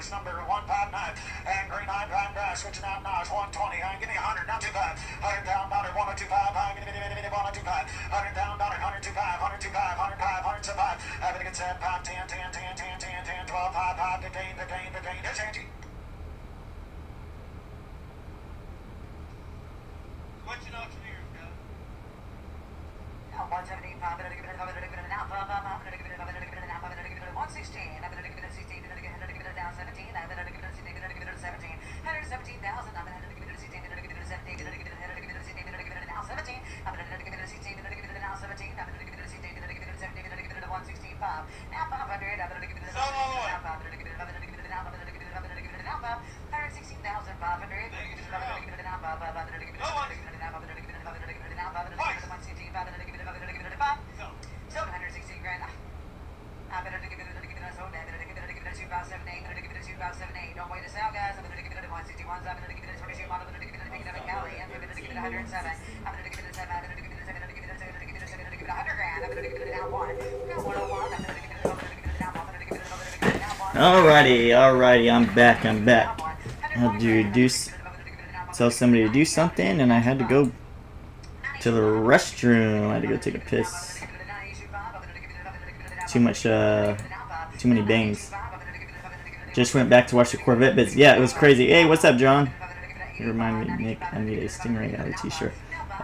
Number 159 and green 9 pound grass switching out now is 120. Give me 100 now 25. 100 down dollar 125. Give me 125. 100 down dollar 125. 125. 105. 105. Having to get set 5 10 10 10 10 10 10 12 5 5 15 15 15. There's Angie. Switching auctioneers, guys. Now 117. 5 minutes. Give it now. 5 minutes. 5 minutes. Give it now. 5 minutes. 116. 5 minutes. 16. Down 17, I'm going to give it a 17, 117,000, I'm going to give it a 17, I'm going to give it a 17, I'm going to give it a now 17, I'm going to give it a 16, I'm going to give it a now 17, I'm going to give it a 16, I'm going to give it a 17, I'm going to give it a 165, now 500, I'm going to give it a now 500, I'm going to give it a now 500, I'm going to give it a now 500, 116,500, I'm going to give it a now 500, I'm going to give it a now 500, I'm going to give it a now 500, I'm going to give it a now 500, I'm going to give it a now 500, I'm going to give it a 116, 500, I'm going to give it a 5, 716 grand, I'm going to give it a 2578, I'm going to give it a 2578. Don't wait us out, guys. I'm going to give it a 161. I'm going to give it a 22. I'm going to give it a Picnic Alley. I'm going to give it a 107. I'm going to give it a 7. I'm going to give it a 7. I'm going to give it a 7. I'm going to give it a 7. I'm going to give it a 100 grand. I'm going to give it a now 1. Now 101. I'm going to give it a 1. I'm going to give it a now 1. I'm going to give it a now 1. Alrighty, I'm back. I had to tell somebody to do something, and I had to go to the restroom. I had to go take a piss. Too many bangs. Just went back to watch the Corvette bits. Yeah, it was crazy. Hey, what's up, John? You remind me, Nick, I need a Stingray Alley t-shirt.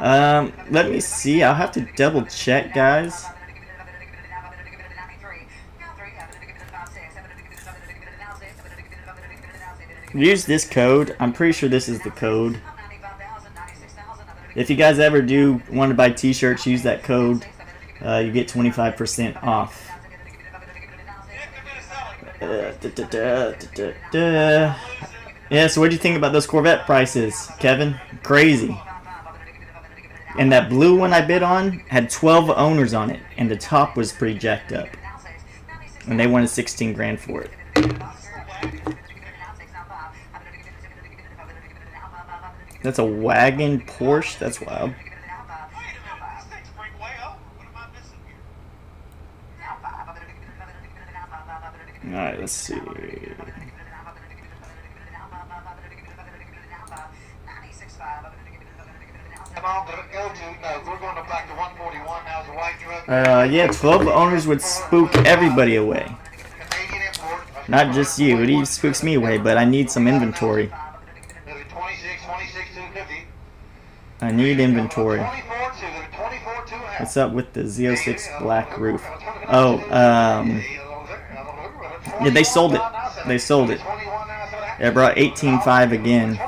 Let me see. I'll have to double check, guys. Use this code. I'm pretty sure this is the code. If you guys ever do want to buy t-shirts, use that code. You get 25% off. Yeah, so what do you think about those Corvette prices, Kevin? Crazy. And that blue one I bid on had 12 owners on it, and the top was pretty jacked up. And they wanted 16 grand for it. That's a wagon Porsche? That's wild. Alright, let's see. Yeah, 12 owners would spook everybody away. Not just you, it even spooks me away, but I need some inventory. I need inventory. What's up with the Z06 black roof? Oh, yeah, they sold it. They sold it. They brought 18.5 again.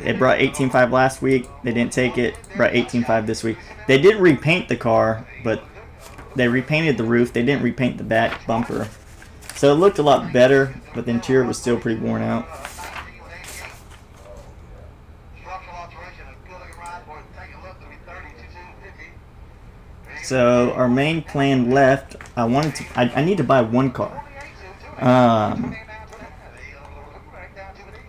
They brought 18.5 last week. They didn't take it. Brought 18.5 this week. They did repaint the car, but they repainted the roof. They didn't repaint the back bumper. So it looked a lot better, but the interior was still pretty worn out. So our main plan left. I need to buy one car.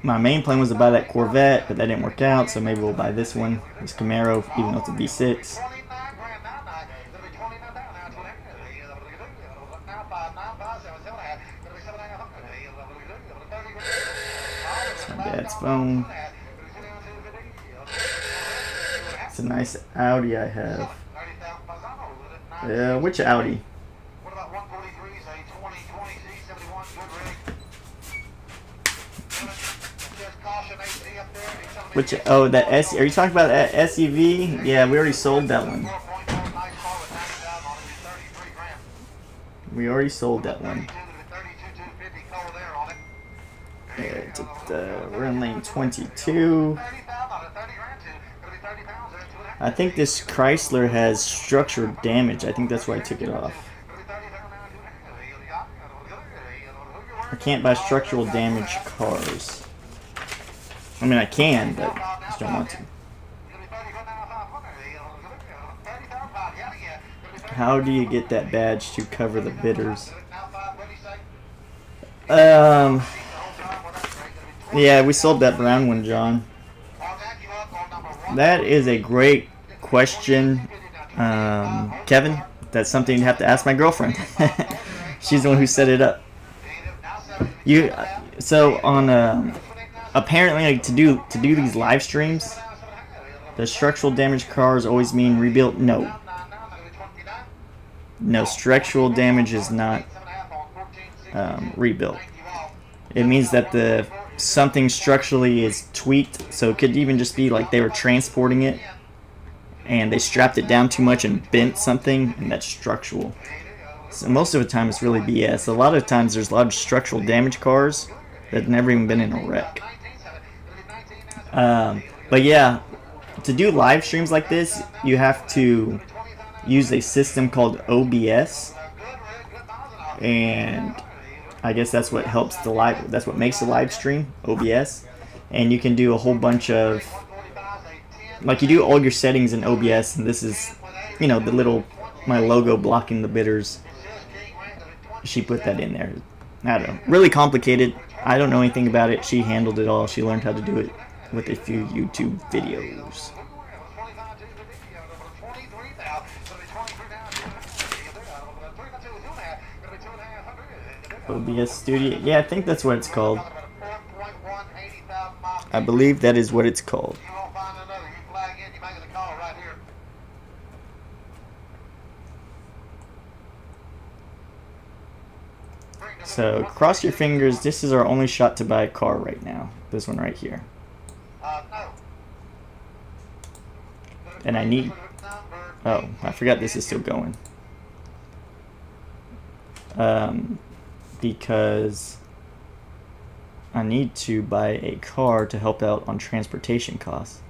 My main plan was to buy that Corvette, but that didn't work out. So maybe we'll buy this one, this Camaro, even though it's a V6. It's my dad's phone. It's a nice Audi I have. Which Audi? Which? Oh, that S. Are you talking about that SUV? Yeah, we already sold that one. We already sold that one. We're in lane 22. I think this Chrysler has structural damage. I think that's why I took it off. I can't buy structural damage cars. I mean, I can, but I just don't want to. How do you get that badge to cover the bidders? Yeah, we sold that brown one, John. That is a great question, Kevin. That's something you have to ask my girlfriend. She's the one who set it up. So on apparently, like, to do these live streams, the structural damage cars always mean rebuilt. No, structural damage is not rebuilt. It means that something structurally is tweaked. So it could even just be like they were transporting it and they strapped it down too much and bent something, and that's structural. So most of the time it's really BS. A lot of times there's a lot of structural damage cars that have never even been in a wreck. But yeah, to do live streams like this, you have to use a system called OBS, and I guess that's what helps that's what makes the live stream, OBS. And you can do a whole bunch of, like, you do all your settings in OBS, and this is, you know, my logo blocking the bidders. She put that in there. I don't know. Really complicated. I don't know anything about it. She handled it all. She learned how to do it with a few YouTube videos. OBS Studio. Yeah, I think that's what it's called. I believe that is what it's called. So, cross your fingers. This is our only shot to buy a car right now. This one right here. And I need... Oh, I forgot this is still going. Because I need to buy a car to help out on transportation costs.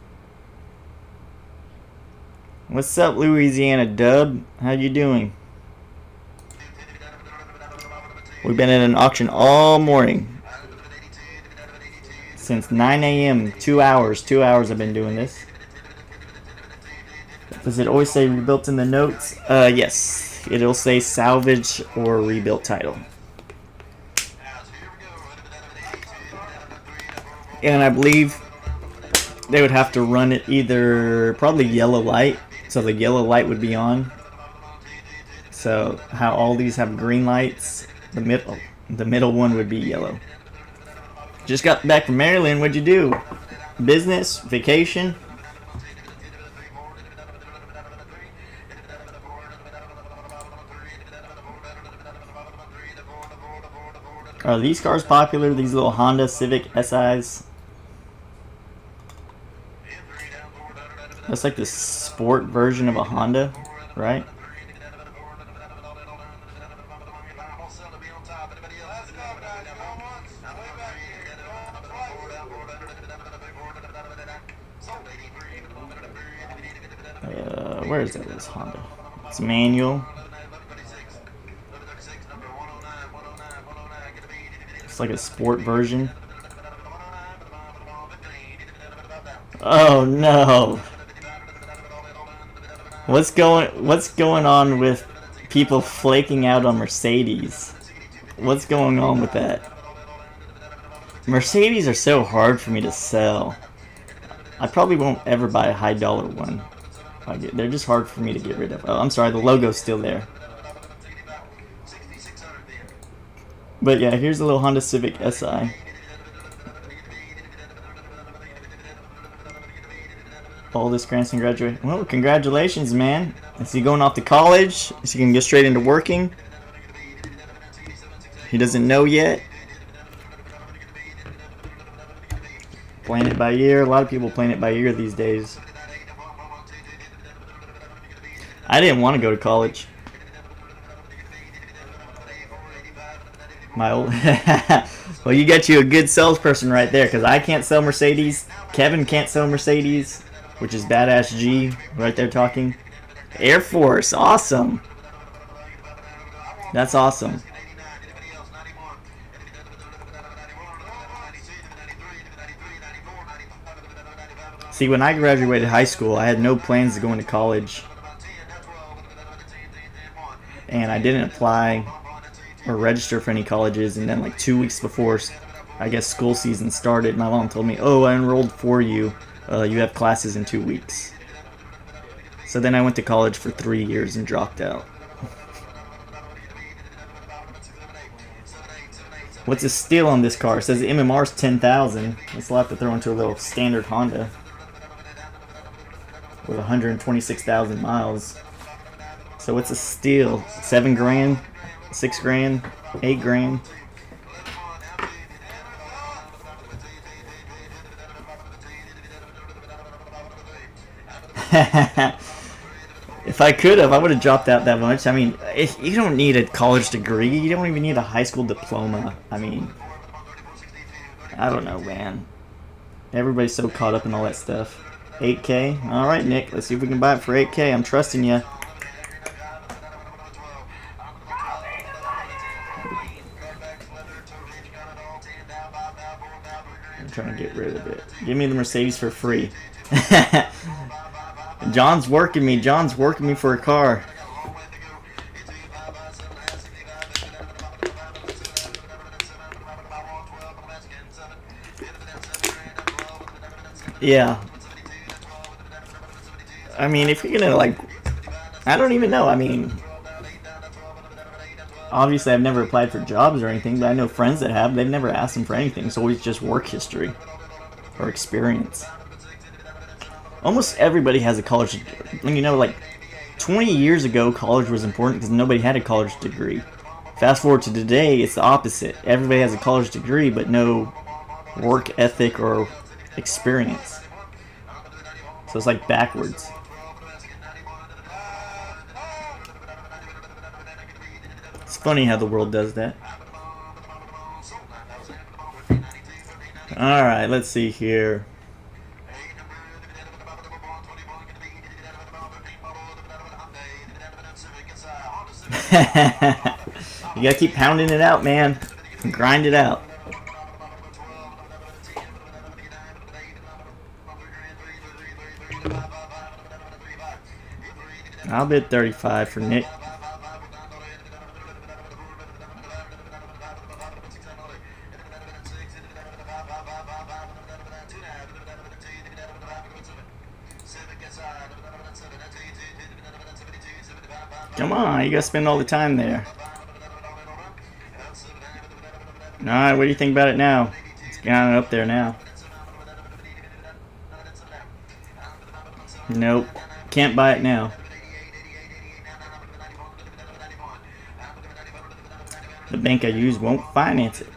What's up, Louisiana Dub? How you doing? We've been at an auction all morning. Since 9 a.m. 2 hours. 2 hours I've been doing this. Does it always say rebuilt in the notes? Yes. It'll say salvage or rebuilt title. And I believe they would have to run it either probably yellow light. So the yellow light would be on. So how all these have green lights. The middle one would be yellow. Just got back from Maryland. What'd you do? Business? Vacation? Are these cars popular? These little Honda Civic SIs? That's like the sport version of a Honda, right? Where is that? This Honda. It's manual. It's like a sport version. Oh no! What's going on with people flaking out on Mercedes? What's going on with that? Mercedes are so hard for me to sell. I probably won't ever buy a high dollar one. They're just hard for me to get rid of. Oh, I'm sorry, the logo's still there. But yeah, here's a little Honda Civic SI. Oldest grandson graduated. Well, congratulations, man. Is he going off to college? Is he going to get straight into working? He doesn't know yet. Playing it by ear. A lot of people playing it by ear these days. I didn't want to go to college. My old. Well, you got you a good salesperson right there, because I can't sell Mercedes. Kevin can't sell Mercedes, which is Badass G right there talking. Air Force, awesome. That's awesome. See, when I graduated high school, I had no plans of going to college. And I didn't apply or register for any colleges, and then like 2 weeks before, I guess, school season started, my mom told me, oh, I enrolled for you. You have classes in 2 weeks. So then I went to college for 3 years and dropped out. What's a steal on this car? It says the MMR's 10,000. It's a lot to throw into a little standard Honda with 126,000 miles. So what's a steal? 7 grand? 6 grand? 8 grand? If I could have, I would have dropped out that much. I mean, you don't need a college degree. You don't even need a high school diploma. I mean, I don't know, man. Everybody's so caught up in all that stuff. 8K? Alright, Nick. Let's see if we can buy it for 8K. I'm trusting you. I'm trying to get rid of it. Give me the Mercedes for free. John's working me. John's working me for a car. Yeah. I mean, if you're gonna, like, I don't even know. I mean, obviously I've never applied for jobs or anything, but I know friends that have. They've never asked them for anything. It's always just work history or experience. Almost everybody has a college, you know, like 20 years ago, college was important because nobody had a college degree. Fast forward to today, it's the opposite. Everybody has a college degree, but no work ethic or experience. So it's like backwards. It's funny how the world does that. Alright, let's see here. You gotta keep pounding it out, man. Grind it out. I'll bid 35 for Nick. Come on, you gotta spend all the time there. Alright, what do you think about it now? It's gone up there now. Nope. Can't buy it now. The bank I use won't finance it.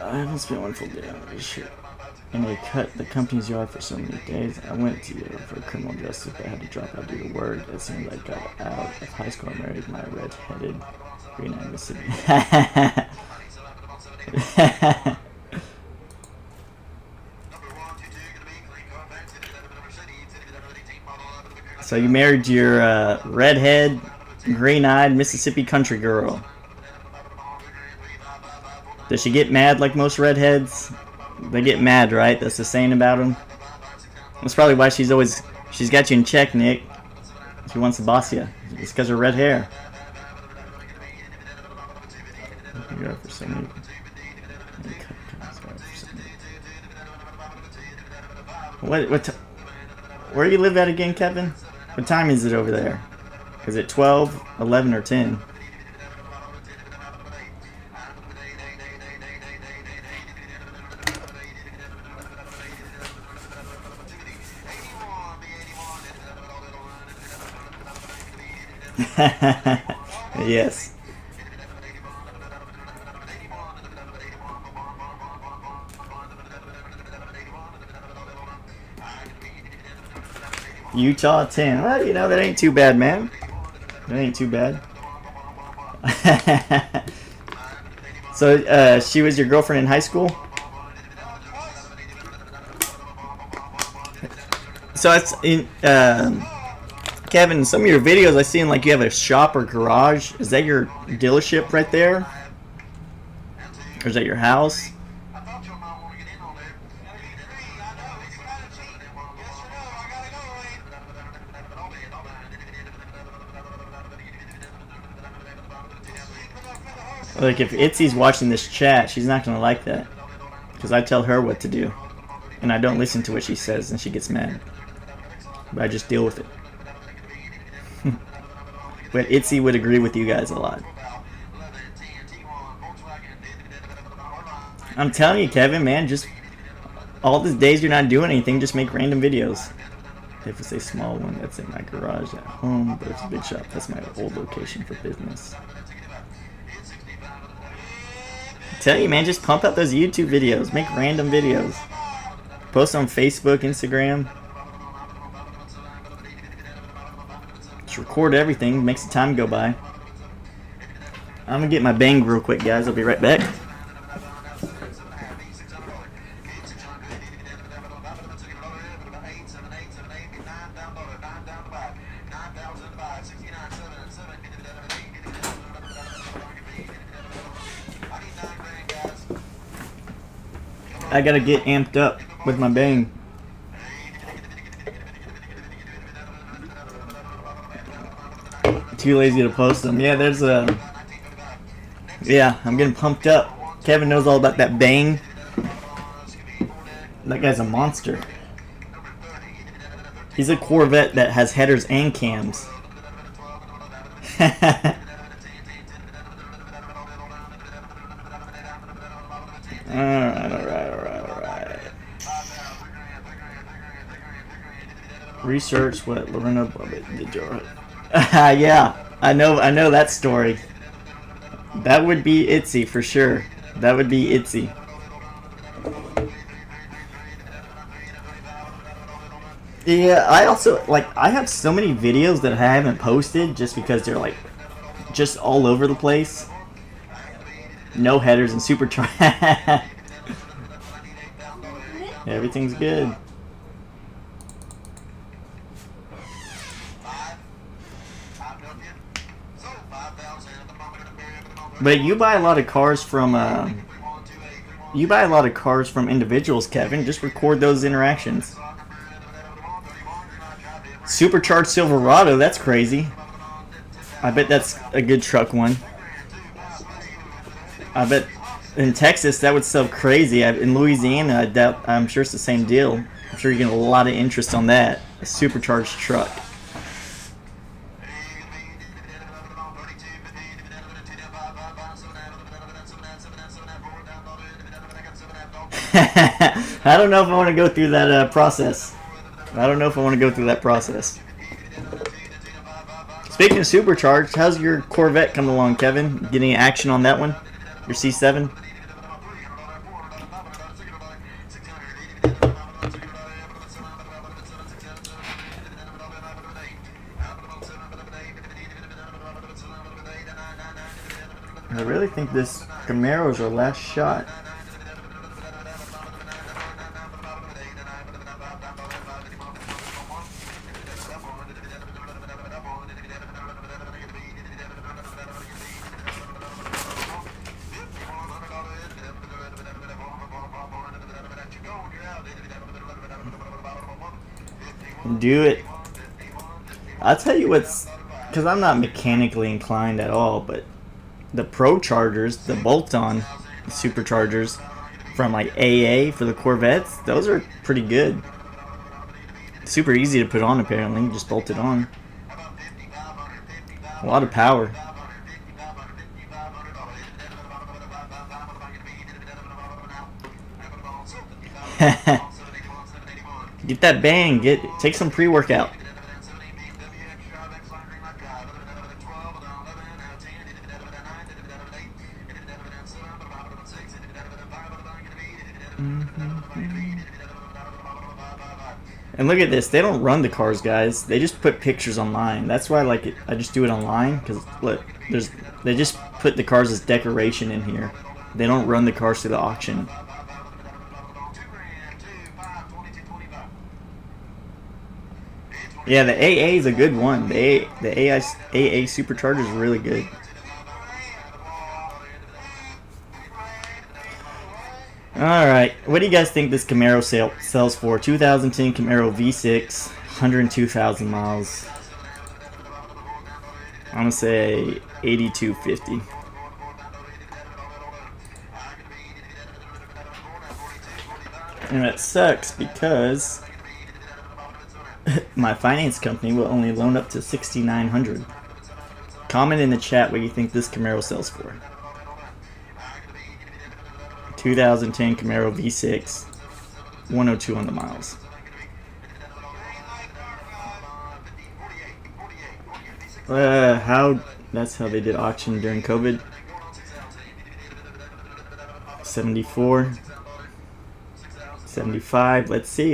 I haven't spent one full day on this shit. And they cut the company's yard for so many days. I went to for criminal justice, but I had to drop out due to work. As soon as I got out of high school, I married my red-headed green-eyed Mississippi. So you married your redhead, green-eyed Mississippi country girl. Does she get mad like most redheads? They get mad, right? That's the saying about them. That's probably why she's got you in check, Nick. She wants to boss you. It's because of red hair. Where do you live at again, Kevin? What time is it over there? Is it 12, 11, or 10? Yes. Utah 10. Well, you know, that ain't too bad, man. That ain't too bad. So, she was your girlfriend in high school? So that's in Kevin, some of your videos I seen like you have a shop or garage. Is that your dealership right there? Or is that your house? Like if Itzy's watching this chat, she's not gonna like that. Because I tell her what to do. And I don't listen to what she says and she gets mad. But I just deal with it. But Itzy would agree with you guys a lot. I'm telling you, Kevin, man, just all these days you're not doing anything, just make random videos. If it's a small one, that's in my garage at home, but it's a big shop. That's my old location for business. I tell you, man, just pump out those YouTube videos. Make random videos. Post on Facebook, Instagram. Just record everything. Makes the time go by. I'm gonna get my bang real quick, guys. I'll be right back. I gotta get amped up with my bang. Too lazy to post them. Yeah, there's a... Yeah, I'm getting pumped up. Kevin knows all about that bang. That guy's a monster. He's a Corvette that has headers and cams. Alright. Research what Lorena Bobbitt did. Yeah, I know that story. That would be Itzy for sure. That would be Itzy. Yeah, I also, like, I have so many videos that I haven't posted just because they're, like, just all over the place. No headers and supercharged. Everything's good. But you buy a lot of cars from individuals, Kevin. Just record those interactions. Supercharged Silverado, that's crazy. I bet that's a good truck one. I bet in Texas that would sell crazy. In Louisiana, I'm sure it's the same deal. I'm sure you get a lot of interest on that. A supercharged truck. I don't know if I want to go through that process. Speaking of supercharged, how's your Corvette coming along, Kevin? Getting action on that one? Your C7? I really think this Camaro is our last shot. Do it. I'll tell you what's, because I'm not mechanically inclined at all, but the Pro Chargers, the bolt-on superchargers from like AA for the Corvettes, those are pretty good. Super easy to put on apparently, you just bolt it on. A lot of power. Get that bang, take some pre-workout. And look at this. They don't run the cars, guys. They just put pictures online. That's why I like it. I just do it online because look, they just put the cars as decoration in here. They don't run the cars through the auction. Yeah, the AA is a good one. The AA Supercharger is really good. Alright, what do you guys think this Camaro sells for? 2010 Camaro V6, 102,000 miles. I'm gonna say $82.50. And that sucks because my finance company will only loan up to $6,900. Comment in the chat what you think this Camaro sells for. 2010 Camaro V6, 102 on the miles. That's how they did auction during COVID. 74, 75. Let's see.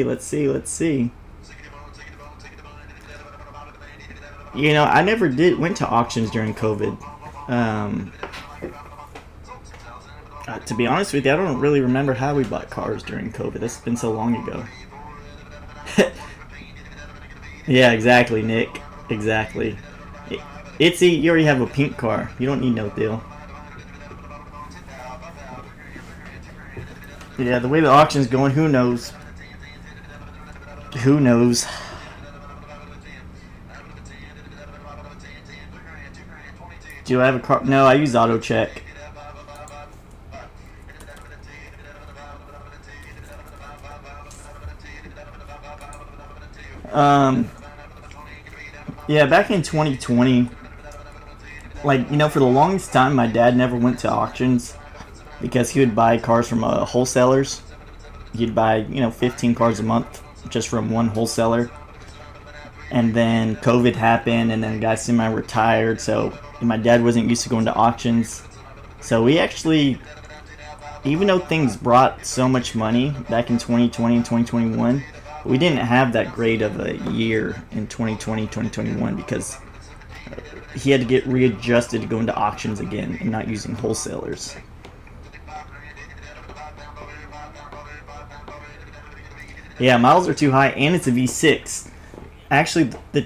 You know, I never went to auctions during COVID. To be honest with you, I don't really remember how we bought cars during COVID. That's been so long ago. Yeah, exactly, Nick. Exactly. Itzy, you already have a pink car. You don't need no deal. Yeah, the way the auction's going, who knows? Who knows? Do I have a car? No, I use auto check. Yeah, back in 2020, like, you know, for the longest time, my dad never went to auctions because he would buy cars from wholesalers. He'd buy, you know, 15 cars a month just from one wholesaler. And then COVID happened, and then the guy semi-retired, so my dad wasn't used to going to auctions. So we actually, even though things brought so much money back in 2020 and 2021, we didn't have that great of a year in 2020, 2021 because he had to get readjusted to going to auctions again and not using wholesalers. Yeah, miles are too high, and it's a V6. Actually, the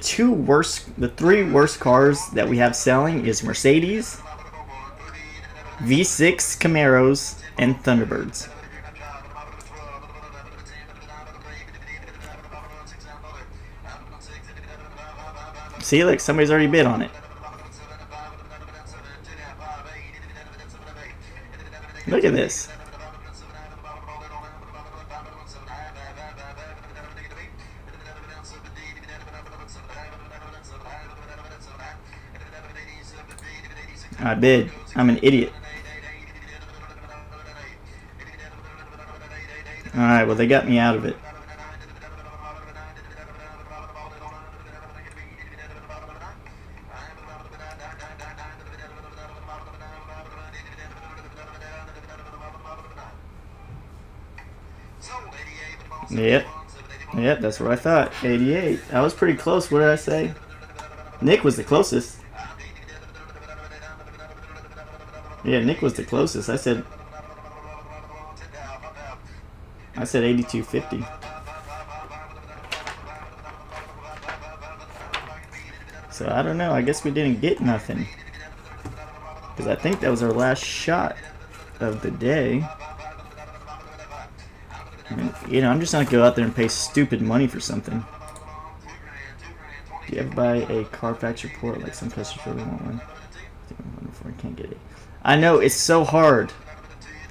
three worst cars that we have selling is Mercedes, V6 Camaros, and Thunderbirds. See, look, somebody's already bid on it. Look at this. I bid. I'm an idiot. Alright, well, they got me out of it. Yep, that's what I thought. 88. I was pretty close. What did I say? Nick was the closest. Yeah, Nick was the closest. I said 82.50. So I don't know. I guess we didn't get nothing. Because I think that was our last shot of the day. And, you know, I'm just not going to go out there and pay stupid money for something. Do you ever buy a Carfax report like some customers really want one? Before I can't get it. I know, it's so hard.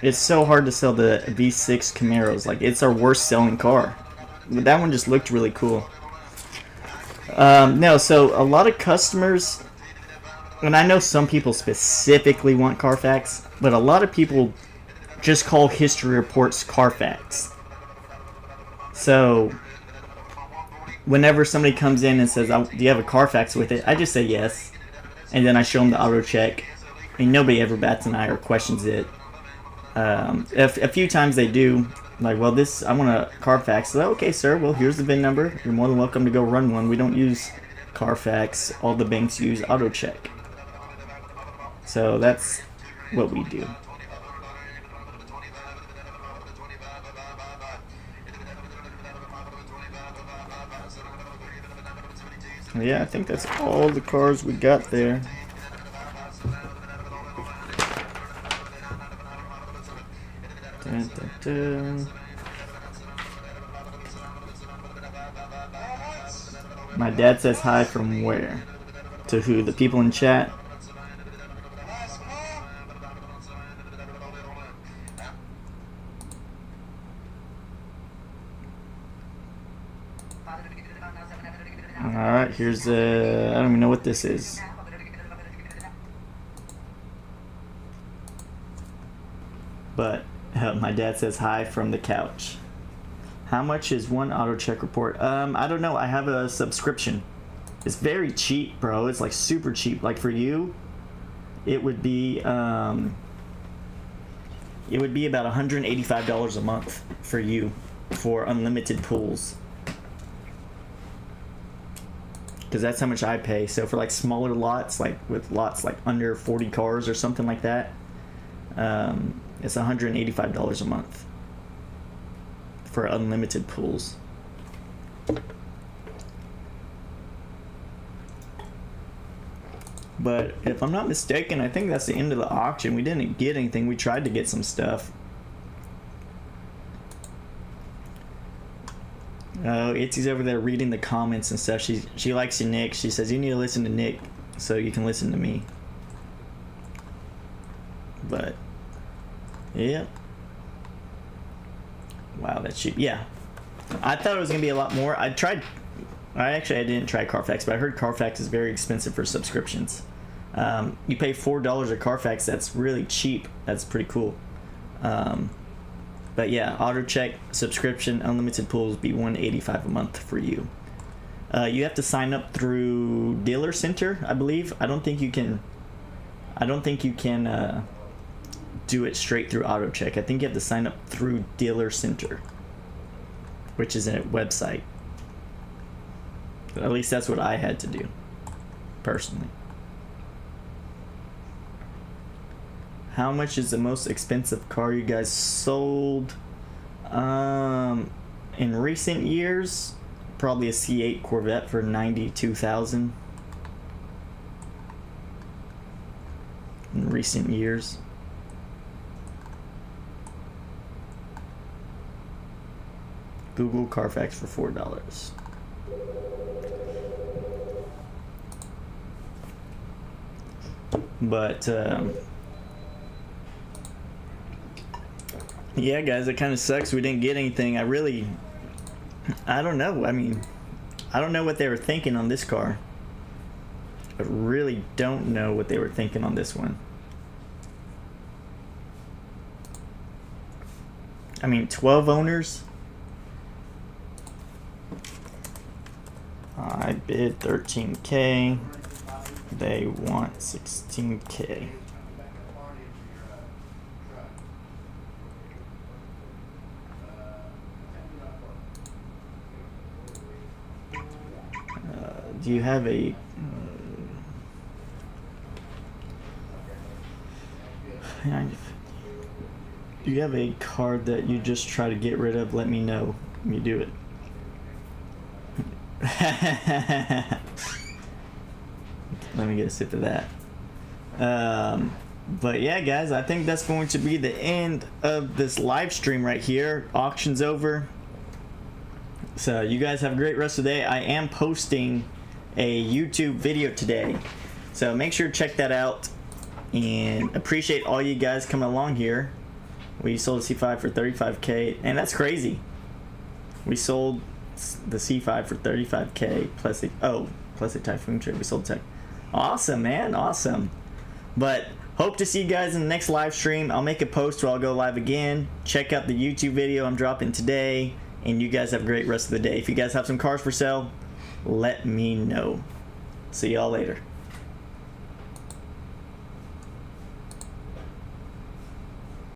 It's so hard to sell the V6 Camaros. Like, it's our worst selling car. But that one just looked really cool. No, so a lot of customers, and I know some people specifically want Carfax, but a lot of people just call history reports Carfax. So whenever somebody comes in and says, do you have a Carfax with it? I just say yes. And then I show them the auto check. And nobody ever bats an eye or questions it. A few times they do, Like, well, this, I want a Carfax. So, okay, sir, well, here's the VIN number. You're more than welcome to go run one. We don't use Carfax. All the banks use AutoCheck. So that's what we do. Yeah, I think that's all the cars we got there. Dun, dun, dun. My dad says hi from where? To who? The people in chat? Alright, here's I don't even know what this is. But my dad says hi from the couch. How much is one AutoCheck report? I don't know. I have a subscription. It's very cheap, bro. It's like super cheap. Like for you, it would be about $185 a month for you for unlimited pulls. Because that's how much I pay. So for like smaller lots, like with lots like under 40 cars or something like that, it's $185 a month for unlimited pools. But if I'm not mistaken, I think that's the end of the auction. We didn't get anything. We tried to get some stuff. Oh, Itzy's over there reading the comments and stuff. She likes you, Nick. She says you need to listen to Nick so you can listen to me. But yeah. Wow, that's cheap. Yeah. I thought it was gonna be a lot more. I didn't try Carfax, but I heard Carfax is very expensive for subscriptions. You pay $4 at Carfax. That's really cheap. That's pretty cool. But yeah, AutoCheck subscription, unlimited pools, be $185 a month for you. You have to sign up through Dealer Center, I believe. I don't think you can do it straight through AutoCheck. I think you have to sign up through Dealer Center, which is a website. At least that's what I had to do, personally. How much is the most expensive car you guys sold? In recent years, probably a C8 Corvette for $92,000. In recent years. Google Carfax for $4. But yeah, guys, it kind of sucks we didn't get anything. I don't know. I mean, I don't know what they were thinking on this car. I really don't know what they were thinking on this one. I mean, 12 owners. I bid 13K. They want 16K. Do you have a do you have a card that you just try to get rid of? Let me know when you do it. Let me get a sip of that. But yeah, guys, I think that's going to be the end of this live stream right here. Auction's over. So you guys have a great rest of the day. I am posting a YouTube video today, so make sure to check that out, and appreciate all you guys coming along here. We sold a C5 for 35K, and that's crazy. We sold the C5 for 35K plus a Typhoon trade. We sold tech. Awesome, man, awesome. But hope to see you guys in the next live stream. I'll make a post where I'll go live again. Check out the YouTube video I'm dropping today, and you guys have a great rest of the day. If you guys have some cars for sale, let me know. See y'all later.